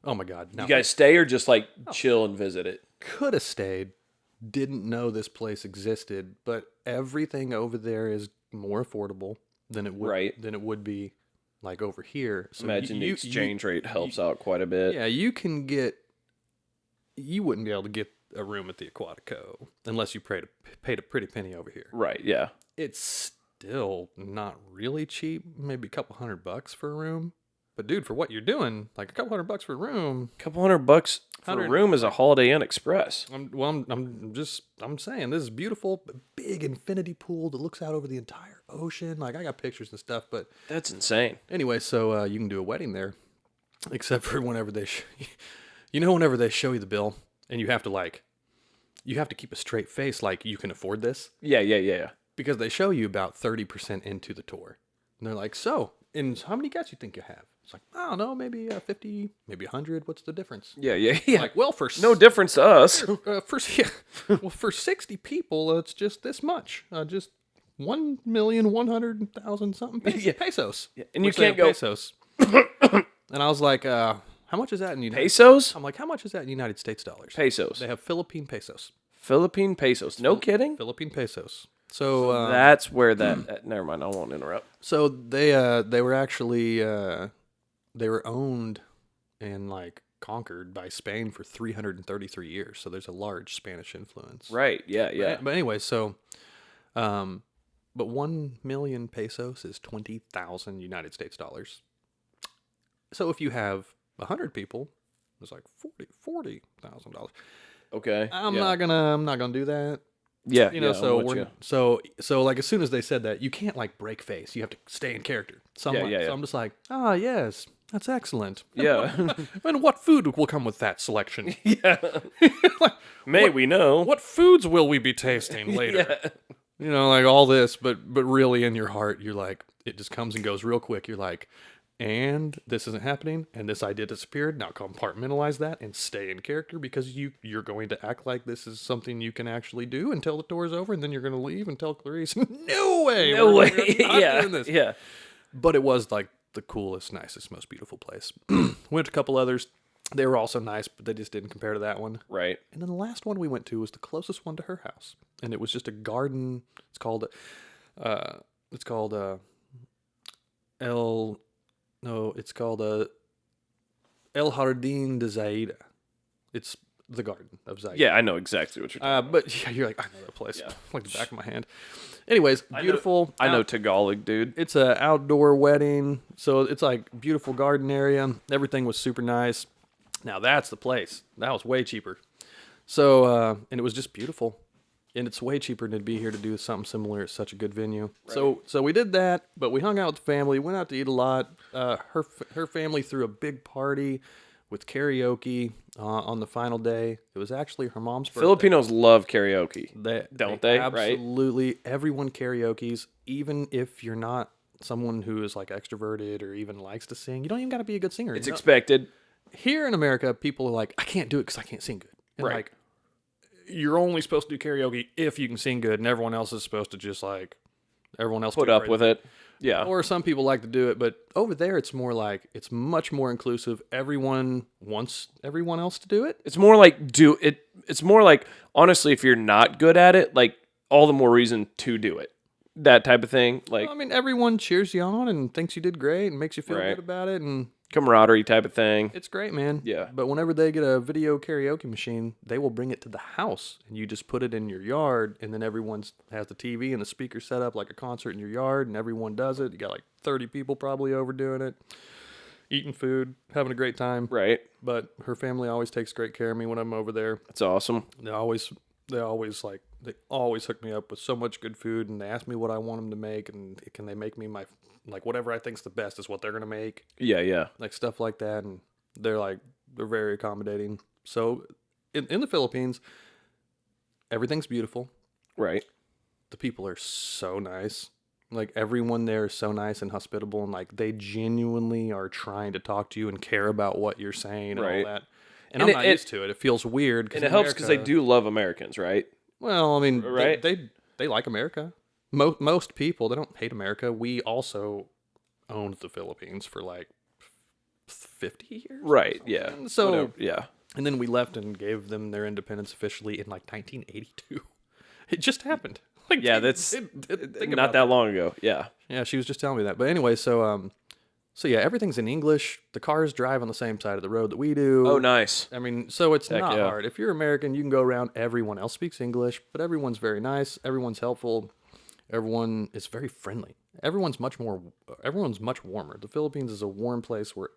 Oh my God. You guys stay or just chill and visit it? Could have stayed. Didn't know this place existed, but everything over there is more affordable than it would be over here. So Imagine the exchange rate helps out quite a bit. Yeah, you wouldn't be able to get a room at the Aquatico unless you paid a pretty penny over here. Right. Yeah. It's still not really cheap, maybe a couple $100 for a room. But dude, for what you're doing, a couple $100 for a room, Couple $100 for a room is a Holiday Inn Express. I'm saying this is beautiful, big infinity pool that looks out over the entire ocean. I got pictures and stuff, but That's insane. anyway, so you can do a wedding there, except for whenever they, whenever they show you the bill, and you have to keep a straight face, you can afford this. Yeah. Because they show you about 30% into the tour. And they're like, so, and how many guests you think you have? It's I don't know, maybe 50, maybe 100. What's the difference? Yeah. Well, No difference to us. for 60 people, it's just this much. Just 1,100,000 something pesos. Yeah. And you can't go pesos. And I was like, how much is that in United pesos? I'm like, how much is that in United States dollars? Pesos. They have Philippine pesos. Philippine pesos. No kidding? Philippine pesos. So That's where that. Never mind. I won't interrupt. so they were actually they were owned and like conquered by Spain for 333 years. So there's a large Spanish influence. Right. Yeah. Yeah. But anyway, so but 1 million pesos is 20,000 United States dollars. So if you have 100 people, it's like $40,000. Okay. I'm yeah. not gonna do that. Yeah. You know, yeah, so I'm with we're you. so like as soon as they said that, you can't like break face. You have to stay in character. So I'm, Yeah, like, yeah, so yeah. I'm just like, ah, yes, that's excellent. Yeah. And what food will come with that selection? yeah. Like, May we know? what foods will we be tasting later? Yeah. You know, like all this, but really in your heart, you're like, it just comes and goes real quick. You're like, and this isn't happening, and this idea disappeared. Now compartmentalize that and stay in character because you're going to act like this is something you can actually do until the tour's over, and then you're going to leave and tell Clarice, no way, No way. we're not yeah. doing this. Yeah. But it was like the coolest, nicest, most beautiful place. Went to a couple others. They were also nice, but they just didn't compare to that one. Right. And then the last one we went to was the closest one to her house, and it was just a garden. It's called El. No, it's called El Jardín de Zaida. It's the garden of Zaida. Yeah, I know exactly what you're talking But yeah, you're like, I know that place Yeah. like the back of my hand. Anyways, beautiful. I know Tagalog, dude. It's a outdoor wedding, so it's like beautiful garden area. Everything was super nice. Now that's the place. That was way cheaper. So and it was just beautiful, and it's way cheaper than to be here to do something similar at such a good venue. So we did that, but we hung out with the family. Went out to eat a lot. Her family threw a big party with karaoke on the final day. It was actually her mom's birthday. Filipinos love karaoke. Don't they? Absolutely. Right? Absolutely. Everyone karaoke's, even if you're not someone who is like extroverted or even likes to sing. You don't even got to be a good singer. It's expected. Here in America, people are like, I can't do it because I can't sing good. And Right. like, you're only supposed to do karaoke if you can sing good, and everyone else is supposed to just like, everyone else Put do up great. with it. Yeah. Or some people like to do it, but over there it's more like, it's much more inclusive. Everyone wants everyone else to do it. It's more like It's more like, honestly, if you're not good at it, like, all the more reason to do it. That type of thing. Like, I mean, everyone cheers you on and thinks you did great and makes you feel Right. good about it, and camaraderie type of thing. it's great, man. Yeah. But whenever they get a video karaoke machine, they will bring it to the house, and you just put it in your yard, and then everyone has the TV and the speaker set up like a concert in your yard, and everyone does it. You got like 30 people probably over doing it, eating food, having a great time. Right. But her family always takes great care of me when I'm over there. That's awesome. They always hook me up with so much good food, and they ask me what I want them to make, and can they make me my, like, whatever I think's the best is what they're gonna make, Yeah, yeah. like stuff like that. And they're very accommodating. So in the Philippines, everything's beautiful. Right. The people are so nice. Like, everyone there is so nice and hospitable, and like they genuinely are trying to talk to you and care about what you're saying and Right. all that. And And I'm not used to it. It feels weird. And it helps because they do love Americans, right? Well, I mean, Right. they like America. Most people, they don't hate America. We also owned the Philippines for like 50 years. Right, yeah. So, Whatever, yeah. and then we left and gave them their independence officially in like 1982. It just happened. Like, Yeah, that's think not about that long ago. Yeah. Yeah, she was just telling me that. But anyway, so yeah, everything's in English. The cars drive on the same side of the road that we do. Oh, nice. I mean, so it's Heck not yeah. hard. If you're American, you can go around. Everyone else speaks English, but everyone's very nice. Everyone's helpful. Everyone is very friendly. Everyone's much warmer. The Philippines is a warm place where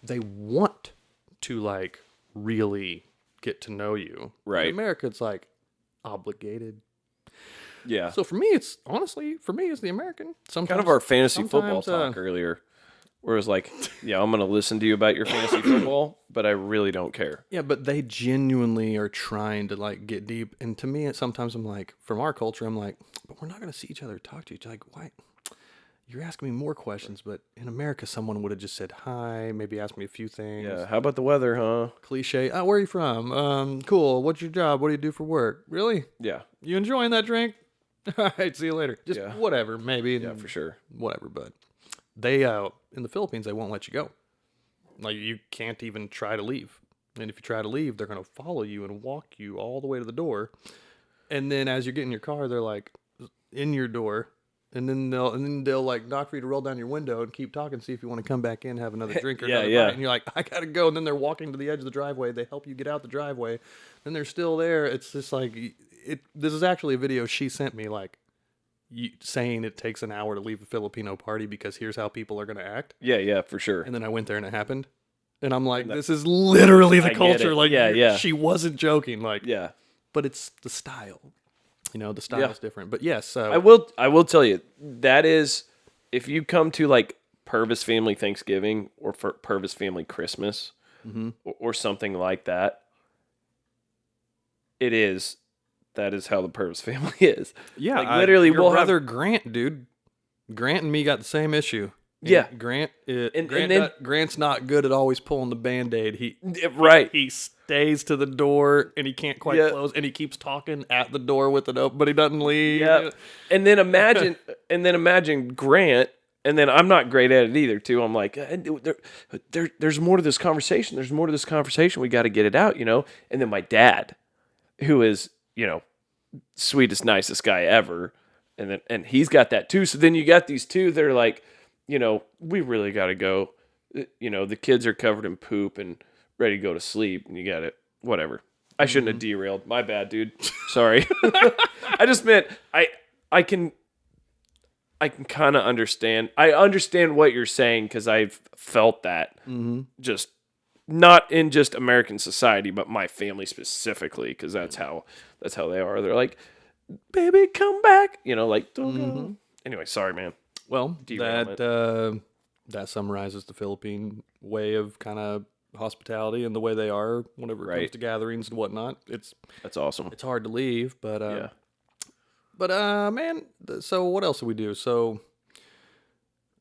they want to like really get to know you. Right. In America, it's like obligated. Yeah. So for me, it's the American. Sometimes, Kind of our fantasy football sometimes, talk earlier, where it was like, yeah, I'm going to listen to you about your fantasy football, but I really don't care. Yeah, but they genuinely are trying to like get deep. And to me, sometimes I'm like, from our culture, I'm like, but we're not going to see each other, talk to each other. Like, why? You're asking me more questions, but in America, someone would have just said hi, maybe asked me a few things. Yeah. How about the weather, huh? Cliche. Oh, where are you from? Cool. What's your job? What do you do for work? Really? Yeah. You enjoying that drink? All right. See you later. Just Yeah. whatever, maybe. Yeah, for sure. Whatever. But they, in the Philippines, they won't let you go. Like, you can't even try to leave. And if you try to leave, they're going to follow you and walk you all the way to the door. And then as you're getting in your car, they're like in your door. And then they'll like knock for you to roll down your window and keep talking, see if you want to come back in, have another drink or Yeah, another yeah. bite. And you're like, I gotta go. And then they're walking to the edge of the driveway. They help you get out the driveway. Then they're still there. It's just like this is actually a video she sent me, like saying it takes an hour to leave a Filipino party because here's how people are gonna act. Yeah, yeah, for sure. And then I went there and it happened. And I'm like, this is literally the I get culture. it. Like, Yeah, yeah. she wasn't joking. Like, Yeah. but it's the style. You know, the style's different. But yes, I will tell you, that is, if you come to like Purvis family Thanksgiving or for Purvis family Christmas or something like that, that is how the Purvis family is. yeah, like literally, your we'll brother Grant, dude. Grant and me got the same issue. And Yeah. Grant's not good at always pulling the Band-Aid. right. He stays to the door and he can't quite close, and he keeps talking at the door with it open, but he doesn't leave. Yeah. And then imagine Grant, and then I'm not great at it either, too. I'm like, there's more to this conversation. There's more to this conversation. We got to get it out, And then my dad, who is, sweetest, nicest guy ever, and he's got that too. So then you got these two that are like, we really got to go. The kids are covered in poop and ready to go to sleep, and you got it. Whatever. I shouldn't have derailed. My bad, dude. Sorry. I just meant I can kind of understand. I understand what you're saying because I've felt that. Just not in just American society, but my family specifically, because that's how they are. They're like, baby, come back. Like, don't go. Anyway, sorry, man. Well, Derailment. that summarizes the Philippine way of kind of hospitality and the way they are whenever it comes to gatherings and whatnot. That's awesome. It's hard to leave, but Yeah. but man. So what else did we do? So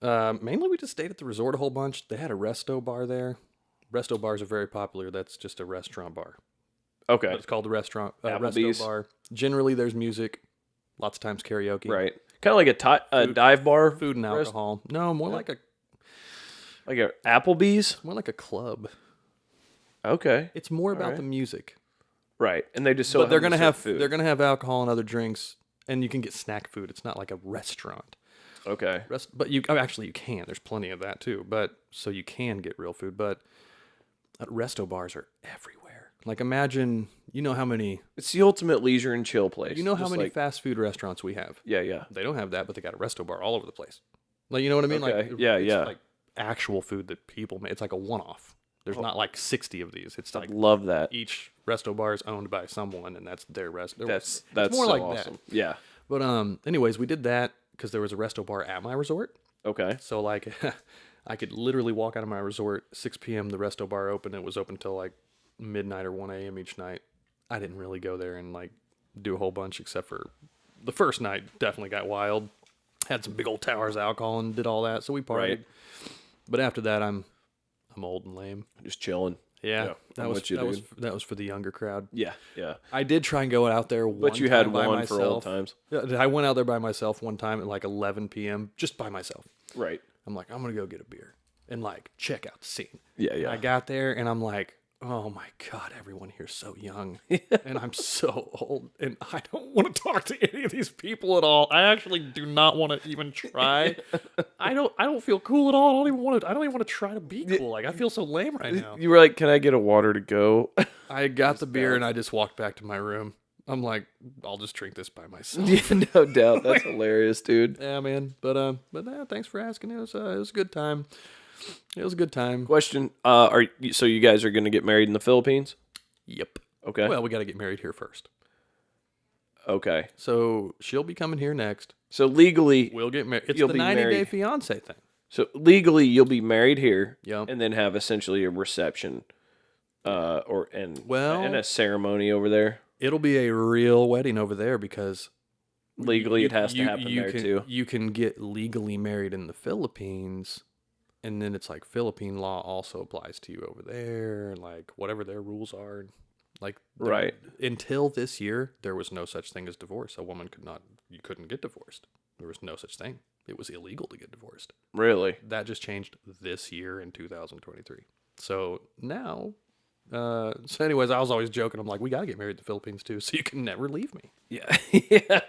mainly we just stayed at the resort a whole bunch. They had a resto bar there. Resto bars are very popular. That's just a restaurant bar. Okay. But it's called the resto Applebee's. bar. Generally, there's music. Lots of times karaoke. Right. Kind of like a dive bar. Food and alcohol. No, more like a Applebee's. more like a club. Okay. It's more about right. the music. Right. And they just But they're gonna have food. they're gonna have alcohol and other drinks, and you can get snack food. It's not like a restaurant. Okay. But you actually you can. There's plenty of that too. But so you can get real food. But resto bars are everywhere. Like imagine, how many. It's the ultimate leisure and chill place. You know how Just many fast food restaurants we have? Yeah, yeah. They don't have that, but they got a resto bar all over the place. Like you know what I mean? Okay. Like Yeah, it's yeah. like actual food that people make. It's like a one-off. There's not like 60 of these. It's like Love that. each resto bar is owned by someone, and that's their resto. That's more so like awesome. that. Yeah. But anyways, we did that because there was a resto bar at my resort. Okay. So like, I could literally walk out of my resort 6 p.m. The resto bar opened. It was open till like midnight or 1 a.m. each night. I didn't really go there and like do a whole bunch except for the first night. Definitely got wild. Had some big old towers of alcohol and did all that. So we partied. Right. But after that, I'm old and lame. Just chilling. Yeah, I'm with you, dude. that was for the younger crowd. Yeah, yeah. I did try and go out there. But you had one for old times. Yeah, I went out there by myself one time at like 11 p.m. just by myself. Right. I'm like, I'm gonna go get a beer and like check out the scene. Yeah, And yeah. I got there and I'm like, oh my god, everyone here's so young, and I'm so old, and I don't want to talk to any of these people at all. I actually do not want to even try. I don't feel cool at all. I don't even want to try to be cool. Like I feel so lame right now. You were like, "Can I get a water to go?" I got the beer and I just walked back to my room. I'm like, I'll just drink this by myself. Yeah, no doubt. That's hilarious, dude. Yeah, man. But thanks for asking. It was a good time. It was a good time. Question: so you guys are going to get married in the Philippines? Yep. Okay. Well, we got to get married here first. Okay. So she'll be coming here next. So legally, We'll get married. It's You'll the be 90-day married. fiance thing. you'll be married here, Yep. and then have essentially a reception, and Well- a ceremony over there. It'll be a real wedding over there because Legally, it has to happen there too. You can get legally married in the Philippines, and then it's like Philippine law also applies to you over there, and like whatever their rules are. Like Right. until this year, there was no such thing as divorce. You couldn't get divorced. There was no such thing. It was illegal to get divorced. Really? That just changed this year in 2023. So now So anyways, I was always joking. I'm like, we got to get married in the Philippines too, so you can never leave me. Yeah. Yeah.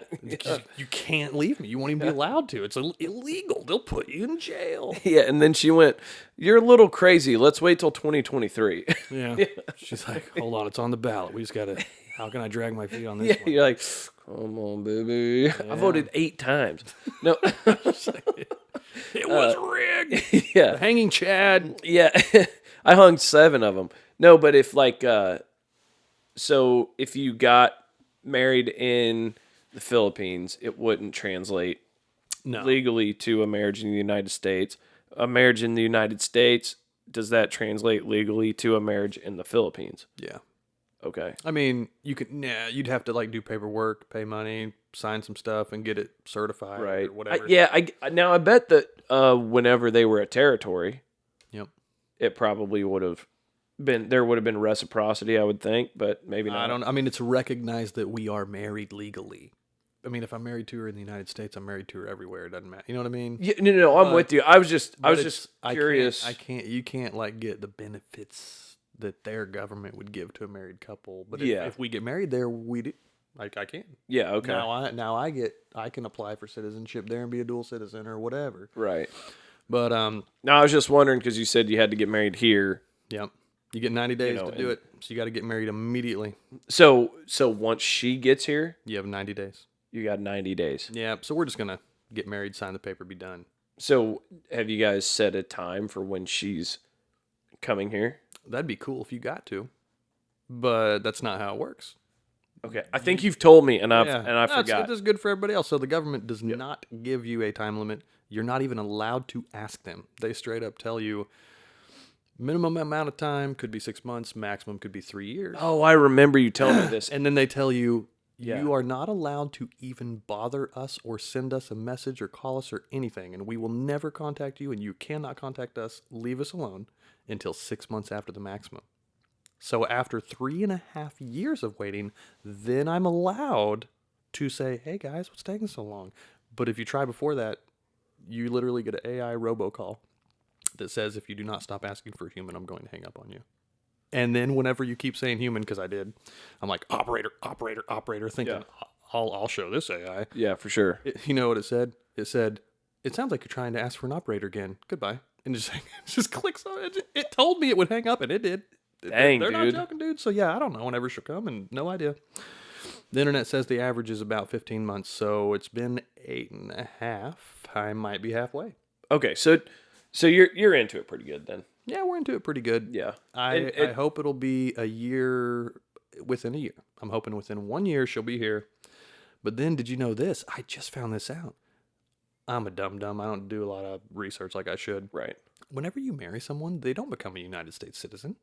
You can't leave me. You won't even be allowed to. It's illegal. They'll put you in jail. Yeah. And then she went, "You're a little crazy. Let's wait till 2023." Yeah. She's like, hold on, it's on the ballot. We just got to, how can I drag my feet on this Yeah. one? You're like, "Come on, baby. I voted 8 times." No. It was rigged. Yeah. The hanging Chad. Yeah. I hung 7 of them. No, but if like, so if you got married in the Philippines, it wouldn't translate No. legally to a marriage in the United States. A marriage in the United States, does that translate legally to a marriage in the Philippines? Yeah. Okay. I mean, you'd have to like do paperwork, pay money, sign some stuff, and get it certified Right. or whatever. Now I bet that whenever they were a territory, Yep. it probably would have been reciprocity, I would think, but maybe not. I mean, it's recognized that we are married legally. I mean, if I'm married to her in the United States, I'm married to her everywhere. It doesn't matter. You know what I mean? Yeah, no, I'm with you. I was just curious. You can't like get the benefits that their government would give to a married couple. But Yeah. if we get married there, we do. Like I can. Yeah, okay. I can apply for citizenship there and be a dual citizen or whatever. Right. But No, I was just wondering because you said you had to get married here. yep. You get 90 days know, to do it. So you got to get married immediately. So once she gets here, You have 90 days. you got 90 days. Yeah. So we're just going to get married, sign the paper, be done. So have you guys set a time for when she's coming here? That'd be cool if you got to. But that's not how it works. Okay. I think you've told me and I No, forgot. It's good for everybody else. So the government does not give you a time limit. You're not even allowed to ask them. They straight up tell you minimum amount of time could be 6 months, maximum could be 3 years. Oh, I remember you telling me this. And then they tell you, Yeah. you are not allowed to even bother us or send us a message or call us or anything. And we will never contact you and you cannot contact us. Leave us alone until 6 months after the maximum. So after 3.5 years of waiting, then I'm allowed to say, hey guys, what's taking so long? But if you try before that, you literally get an AI robocall that says, if you do not stop asking for a human, I'm going to hang up on you. And then whenever you keep saying human, because I did, I'm like, operator, thinking, Yeah. I'll show this AI. Yeah, for sure. You know what it said? It said, it sounds like you're trying to ask for an operator again. Goodbye. And it just clicks on it. It told me it would hang up, and it did. Dang, They're dude. not joking, dude. So yeah, I don't know whenever she'll come, and no idea. The internet says the average is about 15 months, so it's been 8.5. I might be halfway. Okay, so you're into it pretty good then. Yeah, we're into it pretty good. Yeah. I hope it'll be within a year. I'm hoping within 1 year she'll be here. But then, did you know this? I just found this out. I'm a dum-dum. I don't do a lot of research like I should. Right. Whenever you marry someone, they don't become a United States citizen.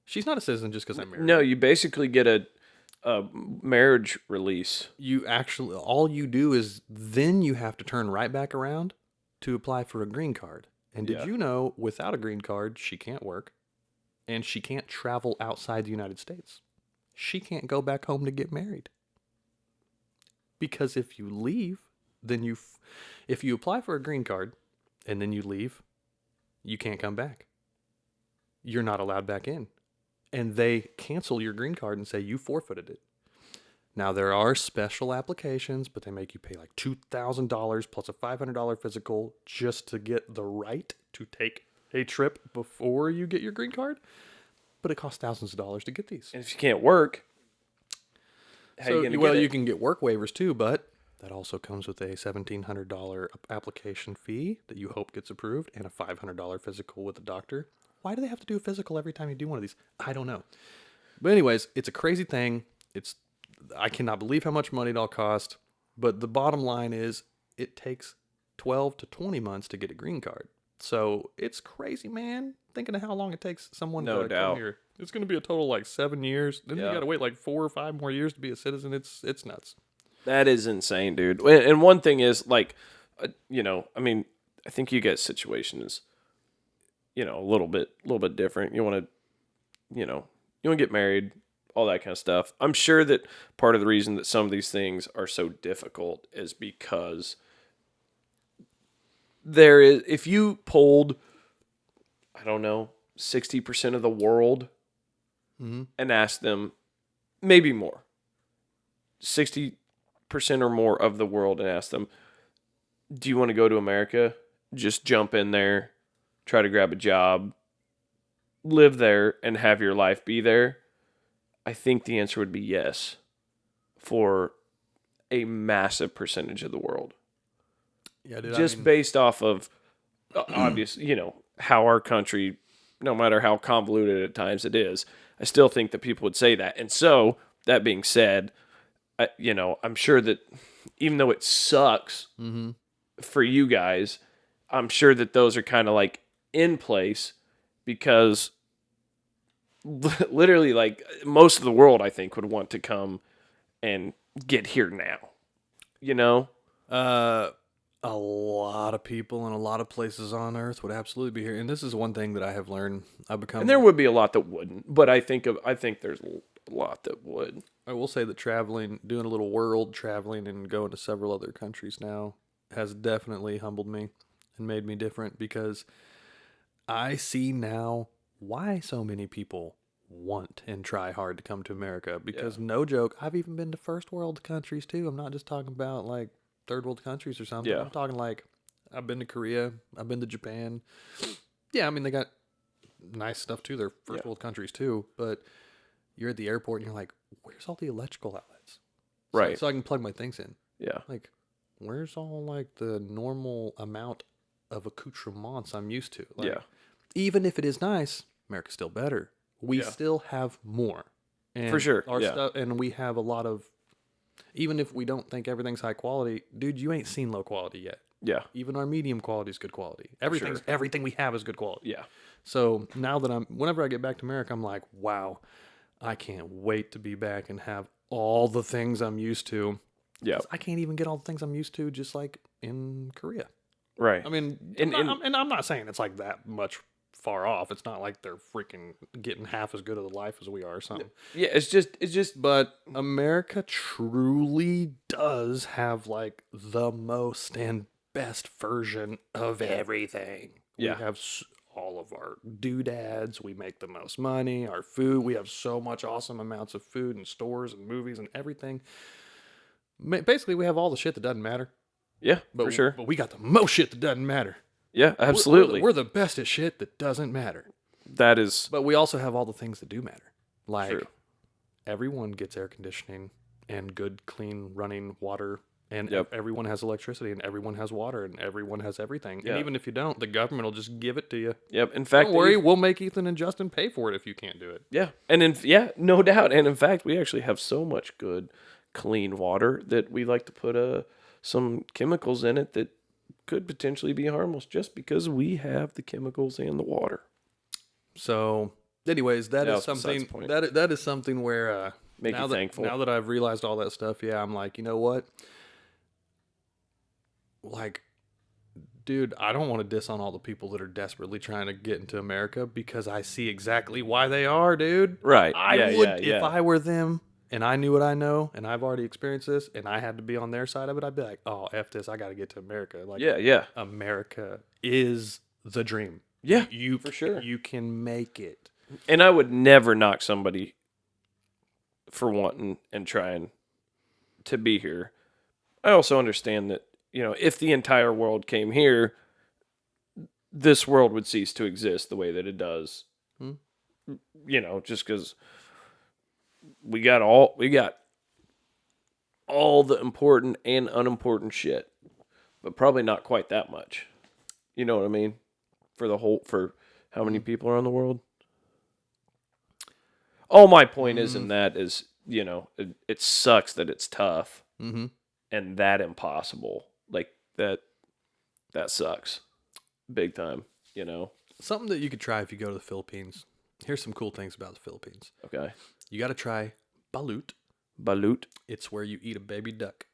She's not a citizen just because I married her. No, you basically get a marriage release. You actually, all you do is then you have to turn right back around to apply for a green card. And did Yeah. you know, without a green card, she can't work and she can't travel outside the United States. She can't go back home to get married. Because if you leave, then if you apply for a green card and then you leave, you can't come back. You're not allowed back in. And they cancel your green card and say you forfeited it. Now, there are special applications, but they make you pay like $2,000 plus a $500 physical just to get the right to take a trip before you get your green card. But it costs thousands of dollars to get these. And if you can't work, how you gonna get it? You can get work waivers too, but that also comes with a $1,700 application fee that you hope gets approved and a $500 physical with a doctor. Why do they have to do a physical every time you do one of these? I don't know. But anyways, it's a crazy thing. I cannot believe how much money it all cost. But the bottom line is it takes 12 to 20 months to get a green card. So it's crazy, man. Thinking of how long it takes someone No to doubt. come here. It's going to be a total like 7 years. Then Yeah. you got to wait like 4 or 5 more years to be a citizen. It's nuts. That is insane, dude. And one thing is like, I mean, I think you guys' situation is, a little bit different. You want to get married, all that kind of stuff. I'm sure that part of the reason that some of these things are so difficult is because if you polled, I don't know, 60% of the world and ask them, maybe more, 60% or more of the world, and ask them, do you want to go to America? Just jump in there, try to grab a job, live there, and have your life be there? I think the answer would be yes for a massive percentage of the world. Yeah, dude. Just based off of, obvious, how our country, no matter how convoluted at times it is, I still think that people would say that. And so, that being said, I'm sure that even though it sucks for you guys, I'm sure that those are kind of like in place because literally, like, most of the world, I think, would want to come and get here now. A lot of people in a lot of places on Earth would absolutely be here, and this is one thing that I have learned. I've become, and there would be a lot that wouldn't, but I think there's a lot that would. I will say that traveling, doing a little world traveling, and going to several other countries now has definitely humbled me and made me different because I see now why so many people want and try hard to come to America. Because no joke, I've even been to first world countries too. I'm not just talking about like third world countries or something. Yeah. I'm talking like I've been to Korea, I've been to Japan. Yeah, I mean they got nice stuff too. They're first world countries too, but you're at the airport and you're like, where's all the electrical outlets? Right. So I can plug my things in. Yeah. Like, where's all like the normal amount of accoutrements I'm used to? Like, even if it is nice, America's still better. We still have more. And for sure. Our stuff, and we have a lot of, even if we don't think everything's high quality, dude, you ain't seen low quality yet. Yeah. Even our medium quality is good quality. Everything we have is good quality. Yeah. So now that whenever I get back to America, I'm like, wow, I can't wait to be back and have all the things I'm used to. Yeah. I can't even get all the things I'm used to just like in Korea. Right. I mean, and I'm not saying it's like that much far off. It's not like they're freaking getting half as good of a life as we are or something. Yeah, it's just But America truly does have like the most and best version of everything. Yeah. We have all of our doodads. We make the most money. Our food. We have so much awesome amounts of food and stores and movies and everything. Basically, we have all the shit that doesn't matter. Yeah, for sure. But we got the most shit that doesn't matter. Yeah, absolutely. We're the best at shit that doesn't matter. That is. But we also have all the things that do matter. Like, True. Everyone gets air conditioning and good, clean, running water. And everyone has electricity and everyone has water and everyone has everything. Yeah. And even if you don't, the government will just give it to you. Yep. In fact, don't worry, we'll make Ethan and Justin pay for it if you can't do it. Yeah. And no doubt. And in fact, we actually have so much good, clean water that we like to put some chemicals in it that could potentially be harmless just because we have the chemicals and the water. So, anyways, that is something that is something where make you thankful. Now that I've realized all that stuff, I'm like, you know what? Like, dude, I don't want to diss on all the people that are desperately trying to get into America because I see exactly why they are, dude. Right. I would if I were them. And I knew what I know, and I've already experienced this, and I had to be on their side of it, I'd be like, oh, F this, I got to get to America. Like, America is the dream. Yeah, you for sure. You can make it. And I would never knock somebody for wanting and trying to be here. I also understand that, if the entire world came here, this world would cease to exist the way that it does. Just because... We got all the important and unimportant shit, but probably not quite that much. You know what I mean? For how many people are in the world? All my point is it sucks that it's tough and that impossible. Like that sucks big time, Something that you could try if you go to the Philippines. Here's some cool things about the Philippines. Okay. You got to try balut. Balut. It's where you eat a baby duck.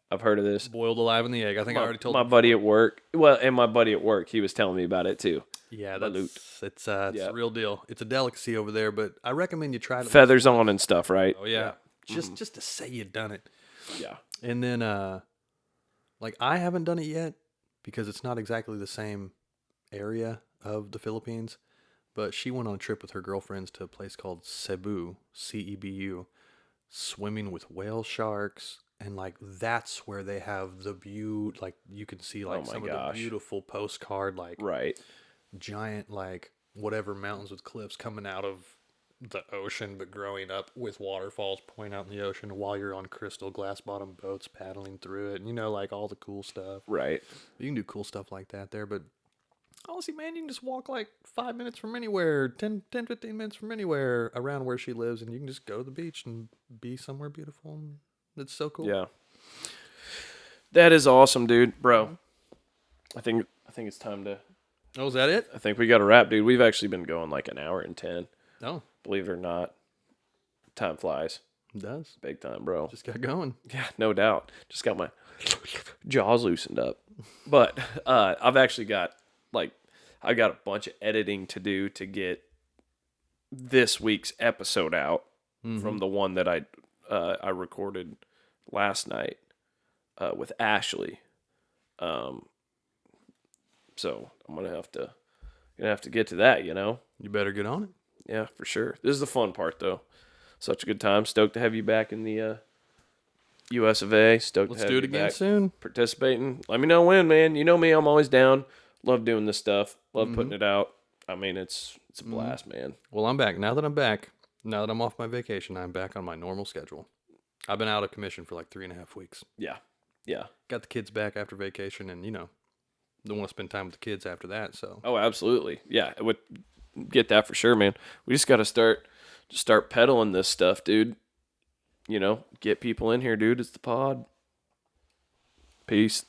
I've heard of this. Boiled alive in the egg. I think I already told my buddy at work. Well, and my buddy at work, he was telling me about it too. Yeah, it's a real deal. It's a delicacy over there, but I recommend you try it. Feathers on and stuff, right? Oh yeah. Just to say you done it. Yeah. And then like I haven't done it yet because it's not exactly the same area of the Philippines. But she went on a trip with her girlfriends to a place called Cebu, Cebu, swimming with whale sharks. And like that's where they have the view, like you can see like Oh my some of the gosh. beautiful postcard, like Right. giant, like whatever mountains with cliffs coming out of the ocean, but growing up with waterfalls pouring out in the ocean while you're on crystal glass bottom boats paddling through it. And you know, like all the cool stuff. Right. You can do cool stuff like that there, but honestly, man, you can just walk like 5 minutes from anywhere, 15 minutes from anywhere around where she lives, and you can just go to the beach and be somewhere beautiful. And it's so cool. Yeah. That is awesome, dude. Bro. I think it's time to Oh, is that it? I think we got to wrap, dude. We've actually been going like an hour and 10. Oh, Believe it or not. Time flies. it does. Big time, bro. Just got going. Yeah, no doubt. Just got my jaws loosened up. But I've actually got I got a bunch of editing to do to get this week's episode out from the one that I recorded last night with Ashley. So I'm gonna have to get to that, you know. You better get on it. Yeah, for sure. This is the fun part, though. Such a good time. Stoked to have you back in the U.S. of A. Stoked Let's to have do it you again back soon. participating. Let me know when, man. You know me. I'm always down. Love doing this stuff. Love putting it out. I mean, it's a blast, man. Well, I'm back. Now that I'm off my vacation, I'm back on my normal schedule. I've been out of commission for like 3.5 weeks. Yeah. Yeah. Got the kids back after vacation, and don't want to spend time with the kids after that. So Oh, absolutely. Yeah, I would get that for sure, man. We just got to start peddling this stuff, dude. You know, get people in here, dude. It's the pod. Peace.